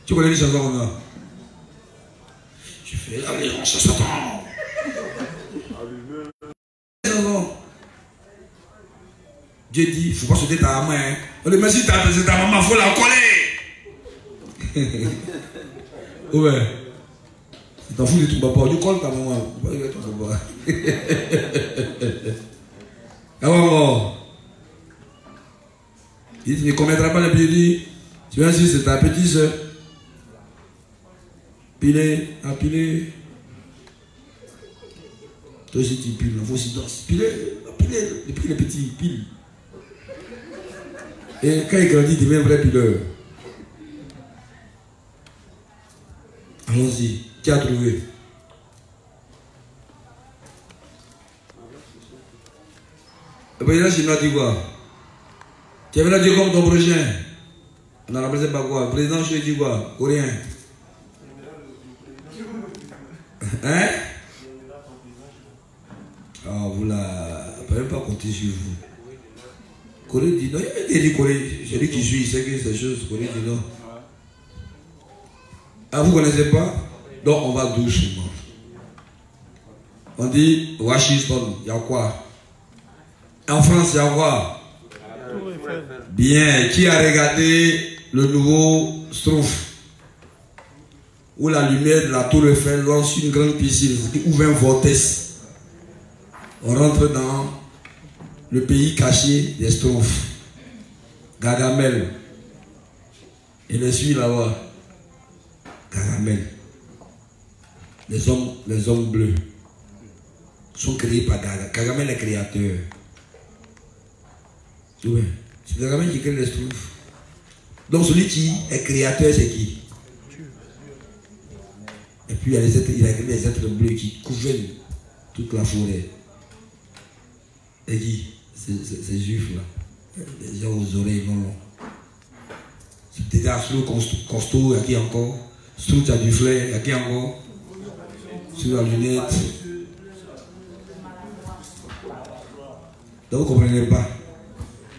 Tu connais les chansons comme ça? Tu fais l'alliance à Satan. Dieu dit, il ne faut pas sauter ta main. Hein. Mais si c'est ta maman, il faut la coller. Ouais. Tu t'en fous de ton papa. Tu colles ta maman. Tu vas ton papa. Ah bon. Il dit, tu ne commettras pas le pied. Tu vas dire, c'est ta petite soeur. Piler, à piler. Toi aussi tu piles, il faut aussi danser. Piler, depuis les petits, pile. Et quand il grandit, il devient un vrai pileur. Allons-y, qui a trouvé? Le président chinois dit quoi? Tu avais là dit comme ton prochain. On a remplacé par quoi? Le président chinois dit quoi? Coréen. Hein? Ah, vous là, ne pouvez même pas compter sur vous. Corée dit non, il dit Corée, celui qui suit, il sait que c'est chose, Corée dit non. Ah, vous ne connaissez pas? Donc on va doucement. On dit Washington, il y a quoi? En France, il y a quoi? Bien, qui a regardé le nouveau Schtroumpf? Où la lumière de la tour Eiffel lance une grande piscine qui ouvre un vortex. On rentre dans le pays caché des Schtroumpfs. Gargamel. Et le suit là-bas. Gargamel. Les hommes bleus sont créés par Gargamel. Gargamel est créateur. Oui. C'est Gargamel qui crée les Schtroumpfs. Donc celui qui est créateur, c'est qui? Et puis il y a des êtres bleus qui couvrent toute la forêt. Et qui? Ces juifs là. Les gens aux oreilles non longs. C'était Aslo Costo, il y a qui encore? Strout à du flair, il y a qui encore? Sur la lunette. Donc vous ne comprenez pas.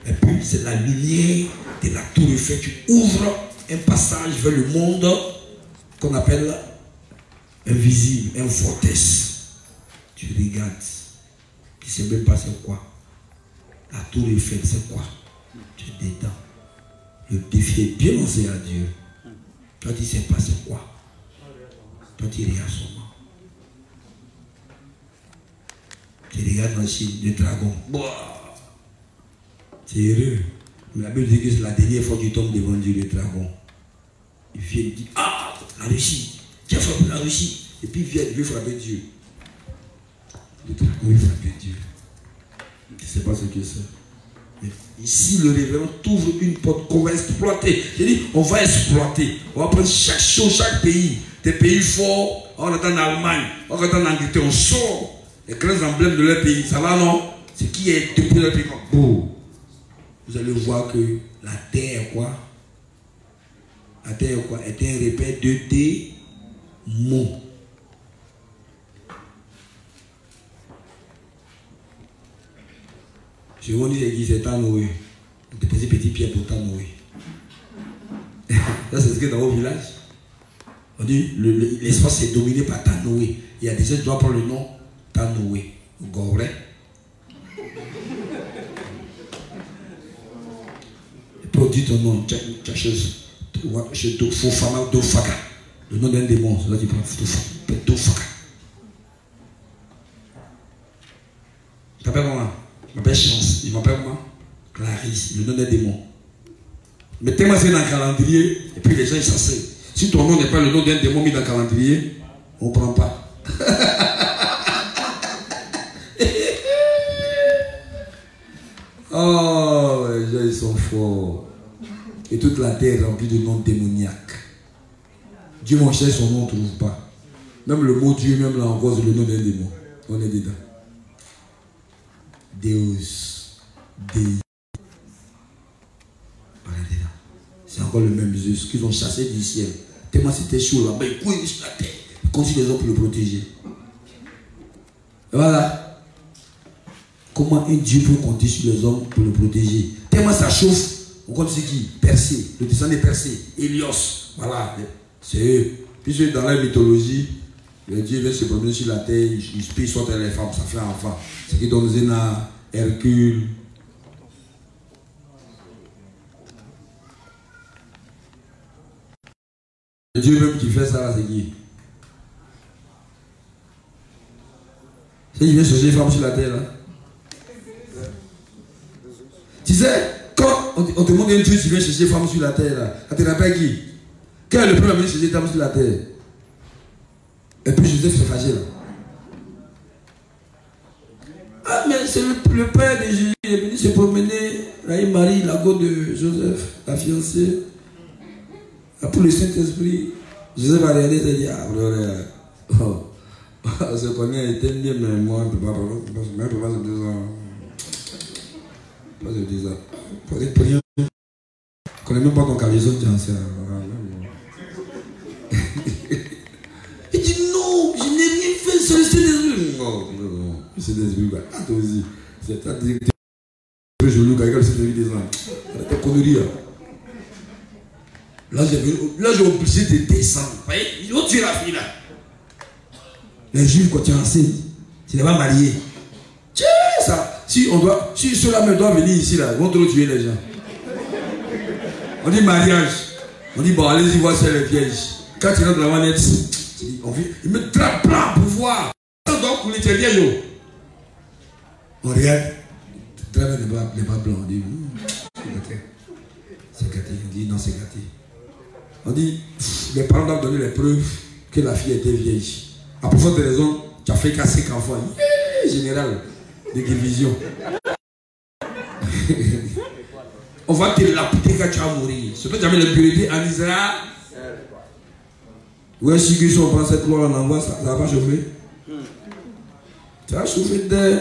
Et puis c'est la lumière de la tour Eiffel. Tu ouvres un passage vers le monde qu'on appelle invisible, un vortex. Tu regardes. Tu ne sais même pas c'est quoi. La tour Eiffel, c'est quoi? Tu es dedans. Le défi est bien lancé à Dieu. Toi, tu ne sais pas c'est quoi. Toi, tu regardes seulement. Tu regardes dans Chine, le dragon. C'est heureux. Mais la Bible dit que c'est la dernière fois que tu tombes devant Dieu, le dragon. Il vient et dit, ah, la Russie. Tu as frappé la Russie. Et puis il veut frapper Dieu. Le dragon veut frapper Dieu. Tu ne sais pas ce que c'est. Mais ici, le révérend t'ouvre une porte qu'on va exploiter. J'ai dit, on va exploiter. On va prendre chaque chose, chaque pays. Des pays forts, on est en Allemagne, on est en Angleterre, on sort les grands emblèmes de leur pays. Ça va, non? C'est qui est depuis leur pays. Vous allez voir que la terre, quoi? La terre, quoi? Est un repère de démons. Je vous dis que c'est à Noé. Des petits pierres pour ta Noé. Ça, c'est ce que dans vos villages. On dit l'espace est dominé par Tanoé. Il y a des gens qui doivent prendre le nom Tanoé ou Goré. Et puis on dit ton nom, Tchacheuse, Fofama Dofaka. Le nom d'un démon, c'est là qu'il prend Dofaka. Tu t'appelles comment? Je m'appelle Chance. Je m'appelle comment? Clarisse, le nom d'un démon. Mettez-moi ça dans le calendrier et puis les gens ils s'asseyent. Si ton nom n'est pas le nom d'un démon mis dans le calendrier, on ne prend pas. Oh, les gens ils sont forts. Et toute la terre est remplie de noms démoniaques. Dieu mon cher, son nom on ne trouve pas. Même le mot Dieu, même là encore, c'est le nom d'un démon. On est dedans. Deus. Dei. C'est encore le même Zeus qu'ils ont chassé du ciel. Tellement c'était chaud là-bas, il couille sur la terre. Il continue les hommes pour le protéger. Et voilà. Comment un Dieu peut compter sur les hommes pour le protéger? Tellement ça chauffe, on compte sur qui? Persée, le descendant de Persée, Hélios. Voilà, c'est eux. Puisque dans la mythologie, le Dieu vient se promener sur la terre, il spire sur les femmes, ça fait un enfant. C'est qui donne Zéna, Hercule. Le Dieu même qui fait ça, c'est qui? C'est qui vient chercher les femmes sur la terre là. Tu sais, quand on te demande un Dieu qui vient chercher les femmes sur la terre là, ça te rappelle qui? Quel est le premier à venir chercher les femmes sur la terre? Et puis Joseph s'est fâché là. Ah mais c'est le père de Jésus, il est venu se promener, là il marie la go de Joseph, la fiancée. Pour le Saint-Esprit, Joseph a regardé et s'est dit, ah, frère, on se connaît, il t'aime bien, mais moi, je ne peux pas se dire ça. Pas se dire ça. Pour dire rien. Je ne connais même pas ton caleçon, tiens, c'est. Il dit, non, je n'ai rien fait, c'est le Saint-Esprit. Non, le Saint-Esprit, ah, toi aussi. C'est ta directeur. Je loue quelqu'un, le Saint-Esprit des ans. T'es connerie, là. Là, j'ai obligé de descendre. Vous voyez, ils vont tuer la fille là. Les juifs, quand tu es enceinte, tu n'es pas marié. Tiens, ça. Si ceux-là même doivent venir ici, là, ils vont trop tuer les gens. On dit mariage. On dit, bon, allez-y voir c'est les pièges. Quand tu rentres dans la manette, ils me trappent là pour voir. On doit couler, tu es vieillot. On regarde. Tu travailles les bas blancs. On dit, c'est gâté. On dit, non, c'est gâté. On dit, les parents doivent donner les preuves que la fille était vieille. À pour cette raison, tu as fait casser 5 enfants. Général de division. On va te lapider quand tu vas mourir. C'est pas jamais l'impurité en Israël. Ouais, si que si on prend cette loi, on envoie, ça va pas chauffer. Ça va chauffer de.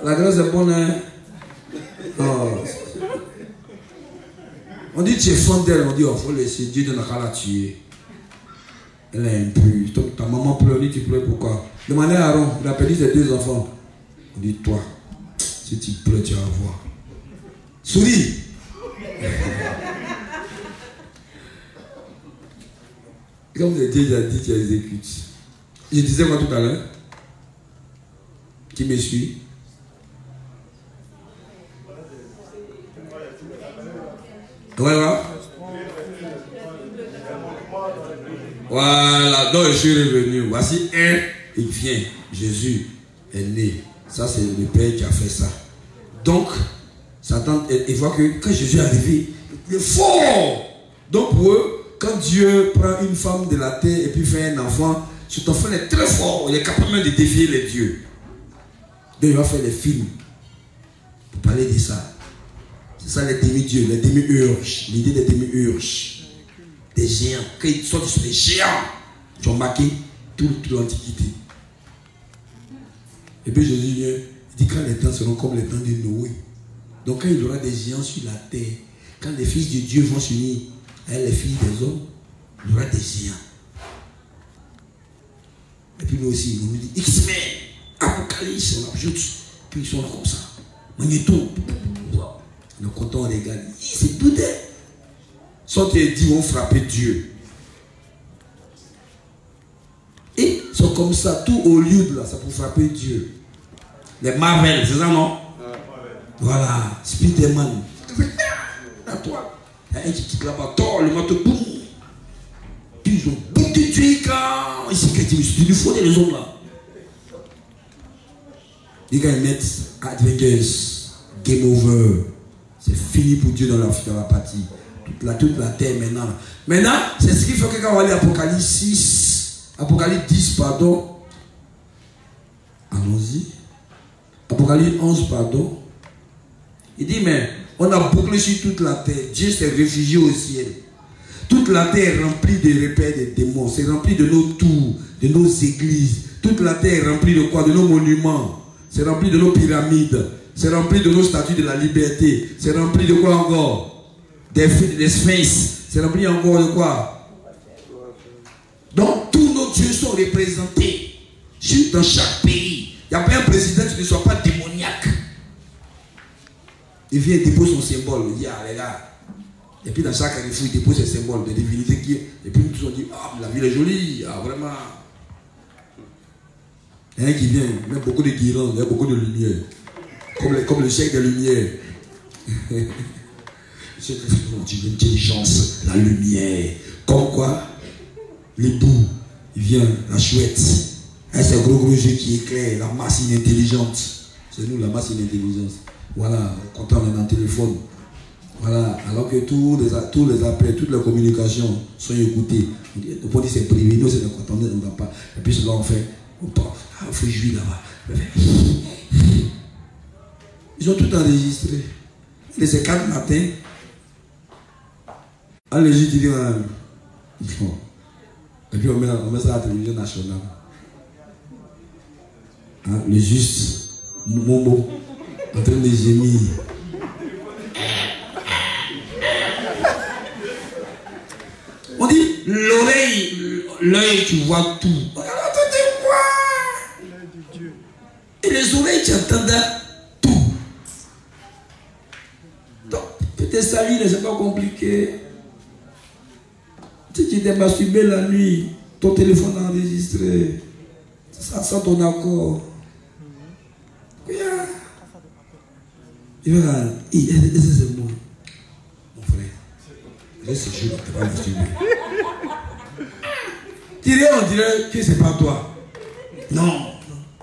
La grâce est bonne. Hein? Oh. On dit tu es fan d'elle, on dit oh, faut laisser Dieu de la tuer. Elle est impure. Ta maman pleure, on dit tu pleures pourquoi? Demandez à Aaron, il a perdu ses 2 enfants. On dit toi, si tu pleures, tu vas voir. Souris. Comme Dieu t'a dit, tu exécutes. Je disais quoi tout à l'heure? Qui me suit? Voilà. Voilà, donc je suis revenu. Voici il vient. Jésus est né. Ça, c'est le Père qui a fait ça. Donc, Satan, il voit que quand Jésus est arrivé, il est fort. Donc, pour eux, quand Dieu prend une femme de la terre et puis fait un enfant, cet enfant est très fort. Il est capable même de défier les dieux. Donc, il va faire des films pour parler de ça. C'est ça les demi-dieux, les demi-urges. L'idée des demi-urges. Des géants. Quand ils sortent sur des géants, qui ont marqué toute l'Antiquité. Et puis Jésus vient, il dit quand les temps seront comme les temps de Noé. Donc quand il y aura des géants sur la terre, quand les fils de Dieu vont s'unir avec les filles des hommes, il y aura des géants. Et puis nous aussi, on nous dit X-Men, Apocalypse, on ajoute, puis ils sont là comme ça. Magnéto, on est content, on regarde. C'est tout est. Soit ils disent vont frapper Dieu. Et ils sont comme ça, tout Hollywood là, ça pour frapper Dieu. Les Marvel, c'est ça non? Voilà, Spider-Man. À toi. Il y a un qui quitte là-bas, Thor, le manteau, boum. Puis ils ont buté Dieu quand. Ici, il faut des hommes là. Les gars, ils mettent Avengers, Game Over. C'est fini pour Dieu dans la partie. Toute la terre maintenant. Maintenant, c'est ce qui fait que quand on va aller à Apocalypse 6, Apocalypse 10, pardon. Allons-y. Apocalypse 11, pardon. Il dit, mais on a bouclé sur toute la terre. Dieu s'est réfugié au ciel. Toute la terre est remplie de repères des démons. C'est rempli de nos tours, de nos églises. Toute la terre est remplie de quoi? De nos monuments. C'est rempli de nos pyramides. C'est rempli de nos statues de la liberté. C'est rempli de quoi encore? Des sphinx. C'est rempli encore de quoi? Donc tous nos dieux sont représentés dans chaque pays. Il n'y a pas un président qui ne soit pas démoniaque. Il vient déposer son symbole. Il dit ah les gars. Et puis dans chaque carrefour il dépose ses symboles de divinité qui est. Et puis tous ont dit ah la ville est jolie. Ah vraiment. Il y a un qui vient, il y a beaucoup de guirlandes, il y a beaucoup de lumière. Comme le chèque des lumières. C'est l'intelligence, la lumière. Comme quoi, les bouts, il vient, la chouette. Et c'est gros yeux qui éclairent, la masse inintelligente. C'est nous la masse inintelligence. Voilà, quand on est dans le téléphone. Voilà, alors que tous les appels, toutes les communications sont écoutées. On dit c'est privé, nous c'est quand on ne va pas. Et puis cela on fait, on part, il faut jouir là-bas. Ils ont tout enregistré. Et c'est 4 matins. Allez, je dis, bon. Et puis on met ça à la télévision nationale. Hein, le juste Momo en train de gémir. On dit l'œil tu vois tout. Entendez quoi? Et les oreilles tu entendent tout. Donc, peut-être sa vie c'est pas compliqué. Si tu t'es masturbé la nuit, ton téléphone a enregistré. Ça sans ton accord. Il va là, c'est moi. Mon frère, laisse ce jour, tu vas masturber. On dirait que c'est pas toi. Non,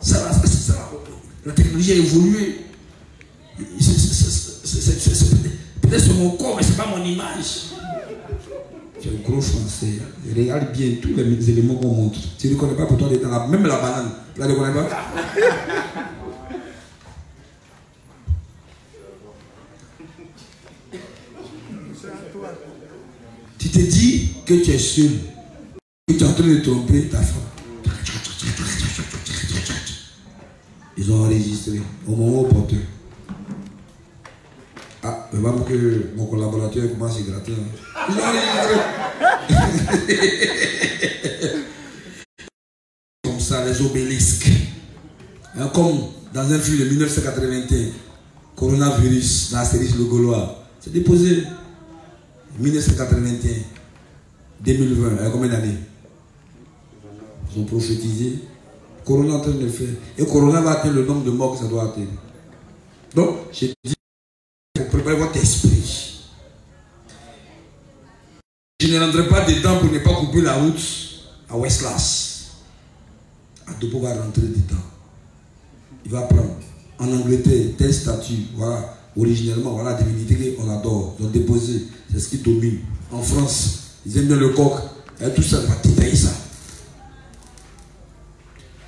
ça va. La technologie a évolué. Peut-être c'est mon corps, mais c'est pas mon image. Tu es un gros français. Regarde bien tous les éléments qu'on montre. Tu ne connais pas pour toi, même la banane. Là, tu ne connais pas. Tu te dis que tu es seul. Que tu es en train de tromper ta femme. Ils ont enregistré au moment opportun. Ah, Mais même que mon collaborateur commence à gratter. Comme ça, les obélisques. Hein, comme dans un film de 1981, coronavirus, dans l'astérisque le Gaulois. C'est déposé 1981, 2020. Il y a combien d'années? Ils ont prophétisé. Corona est en train de le faire. Et Corona va atteindre le nombre de morts que ça doit atteindre. Donc, j'ai dit, préparez votre esprit. Je ne rentrerai pas dedans pour ne pas couper la route à Westlas. Adobo va rentrer dedans. Il va prendre en Angleterre tel statut, voilà, originellement, voilà la divinité qu'on adore, ils ont déposé, c'est ce qui domine. En France, ils aiment bien le coq, et tout ça, va détailler ça.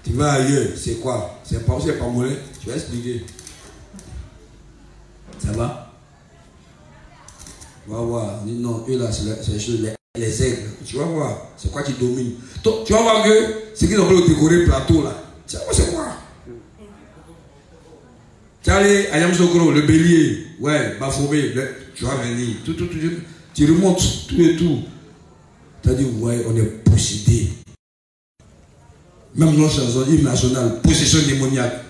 Tu vas ailleurs, c'est quoi? C'est pas mollet, tu vas expliquer. Ça va? Tu vas voir, non, eux là, c'est les choses, les aigles, tu vas voir, c'est quoi qui domine. Donc, tu vas voir que ce qu'ils ont décoré le plateau là, c'est quoi? Tu allé à Yamsokro, le bélier, ouais, Bafomé, tu vas venir, tout, tu remontes tout et tout. Tu as dit, ouais, on est possédé. Même nos chansons, hymne national, possession démoniaque.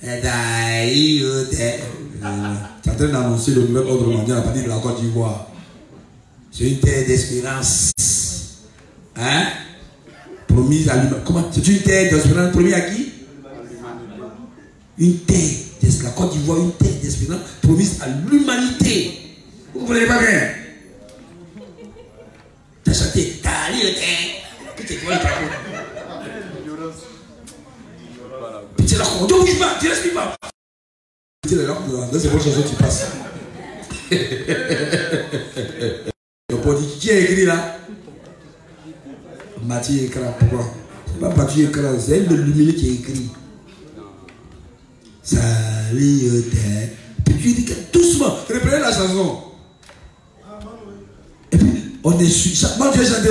Tu es en train d'annoncer le nouvel ordre mondial à partir de la Côte d'Ivoire. C'est une terre d'espérance. Hein? Promise à l'humanité. Comment? C'est une terre d'espérance promise à qui? Une terre. La Côte d'Ivoire, une terre d'espérance promise à l'humanité. Vous ne comprenez pas bien? Tu as chanté, t'as allé au terre. Que tu vois le drapeau. Puis tu es là, on ne bouge pas, tu respires pas. Tu es là, c'est votre chanson, tu passes. Qui a écrit là? Mathieu Ekra, pourquoi? C'est pas Mathieu Ekra, c'est elle de l'humilité qui a écrit. Salut, puis tu dis que doucement, reprenez la chanson. Et puis, on est sur ça. Moi, tu as chanté.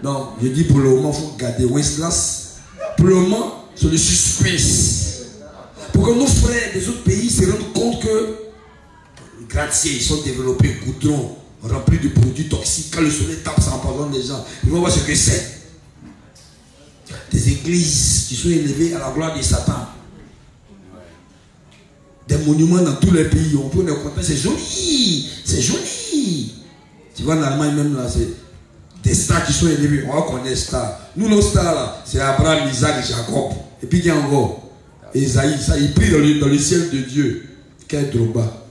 Non, je dis pour le moment, il faut garder Wenceslas. Pour le moment, sur le suspense. Pour que nos frères des autres pays se rendent compte que les gratte-ciels, ils sont développés, goudron, remplis de produits toxiques. Quand le soleil tape, ça empoisonne les gens. Ils vont voir ce que c'est. Des églises qui sont élevées à la gloire de Satan. Des monuments dans tous les pays, on peut les compter, c'est joli, c'est joli. Tu vois en Allemagne même là, c'est des stars qui sont élevés, on va connaître stars. Nous nos stars là, c'est Abraham, Isaac et Jacob. Et puis il y a encore Esaïe, ça il prie dans le ciel de Dieu. Quel Drogba.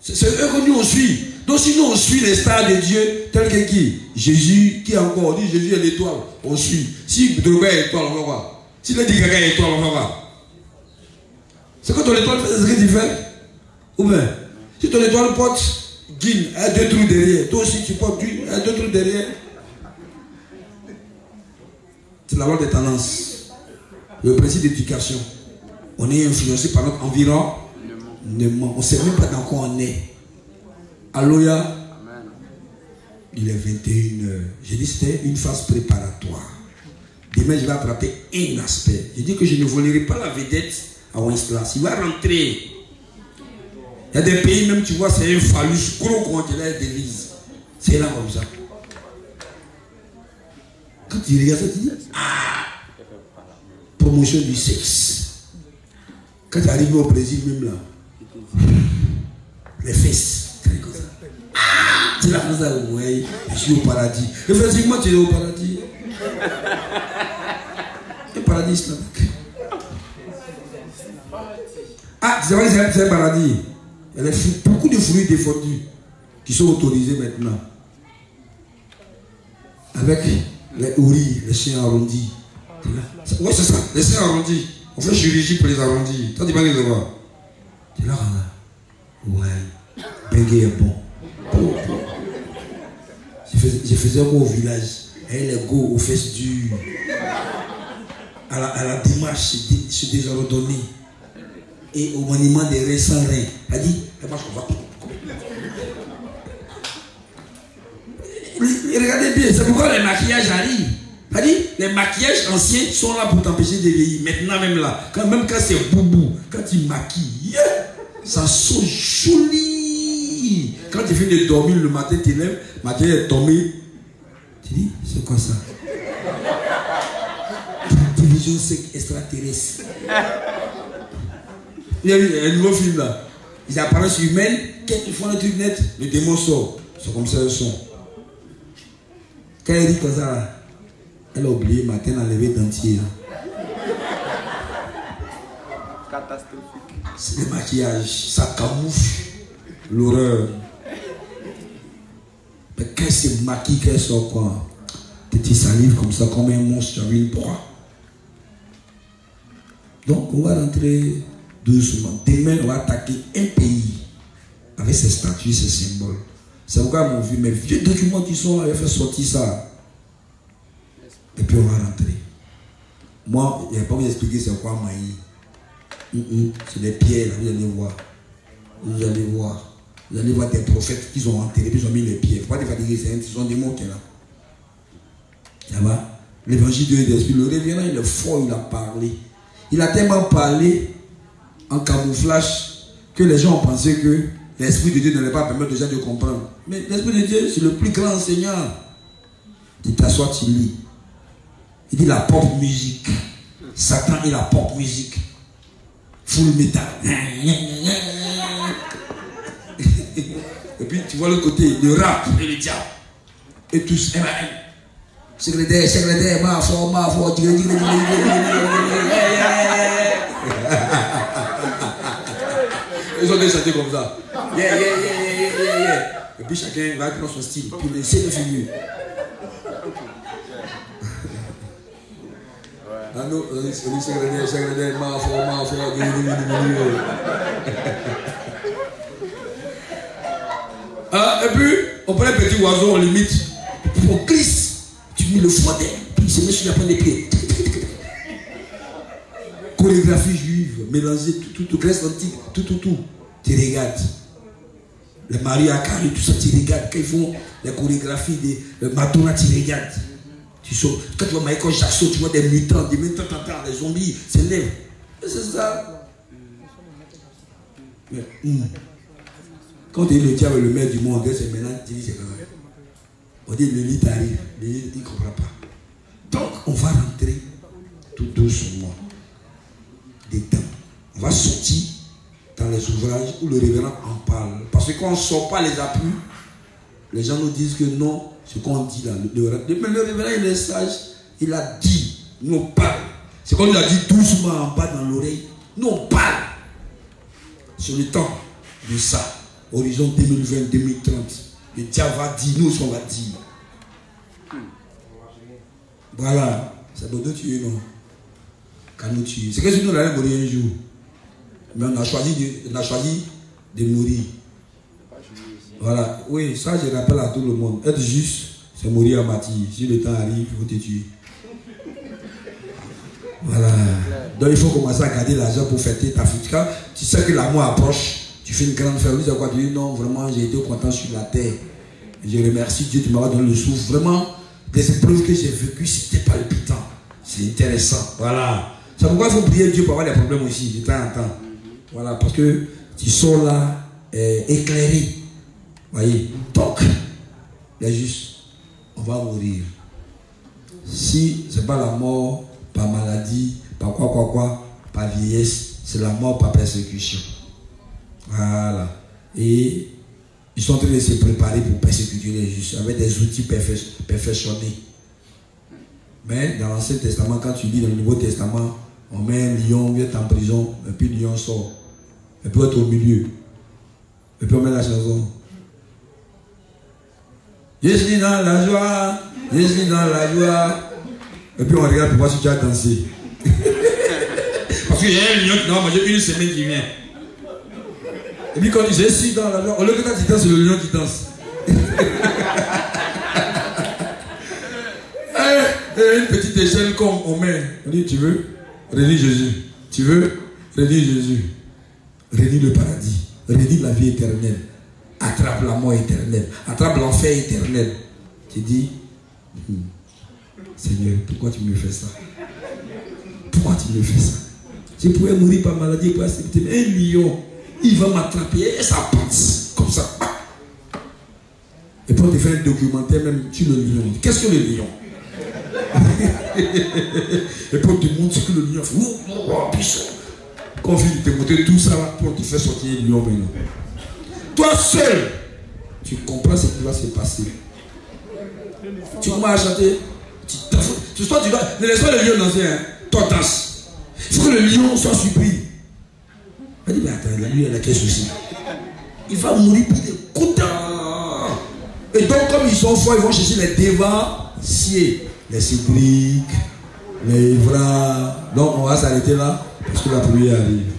C'est eux que nous on suit. Donc si nous on suit les stars de Dieu, tel que qui? Jésus, qui encore, on dit Jésus est l'étoile, on suit. Si Drogba est l'étoile, on va voir. Si le dit quelqu'un est l'étoile, on va voir. C'est quand ton étoile fait ce que tu fais. Ou bien, si ton étoile porte guine, elle a 2 trous derrière. Toi aussi tu portes guine, elle a 2 trous derrière. C'est la loi des tendances. Le principe d'éducation. On est influencé par notre environnement. On ne sait même pas dans quoi on est. Alléluia. Il est 21h. J'ai dit c'était une phase préparatoire. Demain je vais attraper un aspect. J'ai dit que je ne volerai pas la vedette à Wenceslas. Il va rentrer. Il y a des pays même, tu vois, c'est un phallus gros conteneur d'église. C'est là comme ça. Quand tu regardes ça, tu dis, ah, promotion du sexe. Quand tu arrives au Brésil même là, les fesses, comme ça. Ah, c'est là comme ça, ouais, je suis au paradis. Effectivement, tu es au paradis. Le paradis islamique. Ah, c'est vrai que c'est un paradis. Il y a beaucoup de fruits défendus qui sont autorisés maintenant. Avec les ouris, les chiens arrondis. Oui, c'est ça, les chiens arrondis. On fait chirurgie pour les arrondis. Toi, tu vas les voir. Tu es là, ouais. Bengue est bon. Je faisais un au village. Et les go aux fesses dures. À la démarche, se désordonner. Et au monument des reins sans reins. Elle dit, elle marche comme ça. Regardez bien, c'est pourquoi les maquillages arrivent. Elle dit, les maquillages anciens sont là pour t'empêcher de vieillir. Maintenant même là, même quand c'est boubou, quand tu maquilles, Ça sent joli. Quand tu finis de dormir le matin, tu lèves, le matin est tombé. Tu dis, c'est quoi ça? Division sec extraterrestre. Il y a eu un nouveau film là. Ils apparaissent humains, quand ils font le truc net, le démon sort. C'est comme ça le son. Quand elle dit comme ça, là, elle a oublié matin d'enlever le dentier. Catastrophique. C'est le maquillage, ça camoufle l'horreur. Mais quand elle se maquille, qu'elle sort quoi? Tu salives comme ça, comme un monstre, tu as vu une proie. Donc on va rentrer doucement. Demain, on va attaquer un pays avec ses statues, ses symboles. C'est pourquoi mon vieux, mes vieux documents qui sont là, il faut sortir ça. Et puis on va rentrer. Moi, je n'ai pas vous expliquer c'est quoi Maï. C'est des pierres, là, vous allez voir. Vous allez voir. Vous allez voir des prophètes qui ont enterré, puis ils ont mis les pierres. Pourquoi te fatiguer? Ce sont des mots qui sont là. Ça va? L'évangile de l'esprit, le révérend, il est fort, il a parlé. Il a tellement parlé en camouflage que les gens ont pensé que l'Esprit de Dieu n'allait pas permettre aux gens de comprendre. Mais l'Esprit de Dieu, c'est le plus grand enseignant. Tu t'assois, tu lis. Il dit la pop musique. Satan est la pop musique. Full metal. Et puis tu vois le côté, le rap et le diable. Et tous, secrétaire, ma foi, ils ont déjà chanté comme ça. Yeah. Et puis chacun va prendre son style. Puis laisser le figure. Ah non, secrétaire, ma foi, et puis, on prend un petit oiseau, on limite. On glisse. Tu mets le foie d'air, puis il se met sur la pointe des pieds. Chorégraphie juive, mélangée, tout, Grèce antique, tout. Tu regardes. Les Maria Carré, tout ça, tu regardes. Quand ils font les chorégraphies de Madonna, tu regardes. Tu sautes. Quand tu vois Michael Jackson, tu vois des mutants, des zombies, c'est lèvres. C'est ça. Mais, quand tu dis le diable, le maître du monde, c'est maintenant, tu dis c'est quand même. On dit le lit arrive, le lit ne comprend pas. Donc on va rentrer tout doucement dedans. On va sortir dans les ouvrages où le révérend en parle. Parce que quand on ne sort pas les appuis, les gens nous disent que non, ce qu'on dit là. Mais le révérend il est sage, il a dit, nous on parle. C'est comme il a dit doucement en bas dans l'oreille. Nous on parle sur le temps de ça. Horizon 2020-2030. Le diable va dire, nous on va dire. Voilà, c'est pour nous tuer, non? Quand nous tuer. C'est que si nous allons mourir un jour. Mais on a choisi de mourir. Voilà, oui, ça je rappelle à tout le monde. Être juste, c'est mourir à martyr. Si le temps arrive, il faut te tuer. Voilà. Donc il faut commencer à garder l'argent pour fêter ta fête. Quand tu sais que la mort approche, tu fais une grande fête. Tu dis quoi? Tu dis non, vraiment, j'ai été content sur la terre. Je remercie Dieu, tu m'as donné le souffle. Vraiment, des épreuves que j'ai vécues, c'était palpitant. C'est intéressant. Voilà. C'est pourquoi il faut prier Dieu pour avoir des problèmes aussi, de temps en temps. Voilà, parce que tu sors là éclairé. Voyez. Donc, les justes, on va mourir. Si ce n'est pas la mort par maladie, par quoi, par vieillesse, c'est la mort par persécution. Voilà. Et ils sont en train de se préparer pour persécuter les justes avec des outils perfectionnés. Mais dans l'Ancien Testament, quand tu lis dans le Nouveau Testament, on met un lion, on vient en prison, et puis le lion sort. Et puis on est au milieu. Et puis on met la chanson. Je suis dans la joie, je suis dans la joie. Et puis on regarde pour voir si tu as dansé. Parce qu'il y a un lion qui doit manger une semaine qui vient. Et puis quand on dit je suis dans la joie, au lieu que tu danses, c'est le lion qui danse. Une petite échelle comme on met. On dit tu veux réunir Jésus. Tu veux réunir Jésus. Réunir le paradis. Réunir la vie éternelle. Attrape la mort éternelle. Attrape l'enfer éternel. Tu dis Seigneur, pourquoi tu me fais ça? Pourquoi tu me fais ça? Je pouvais mourir par maladie, par accepter un lion. il va m'attraper et ça passe comme ça. Et puis on te fait un documentaire même sur le lion. Qu'est-ce que le lion? Et puis on te montre ce que le lion fait. Quand on finit de te montrer tout ça, puis on te fait sortir le lion maintenant. Toi seul, tu comprends ce qui va se passer. Tu commences à chanter. Tu dois, ne laisse pas le lion danser, hein. Toi danse. Il faut que le lion soit surpris. Il dit, mais attends, la nuit, elle a quel souci? Il va mourir pour des coups de... Et donc, comme ils sont forts, ils vont chercher les dévanciers, les cypriques, les ivras. Donc, on va s'arrêter là, parce que la pluie arrive.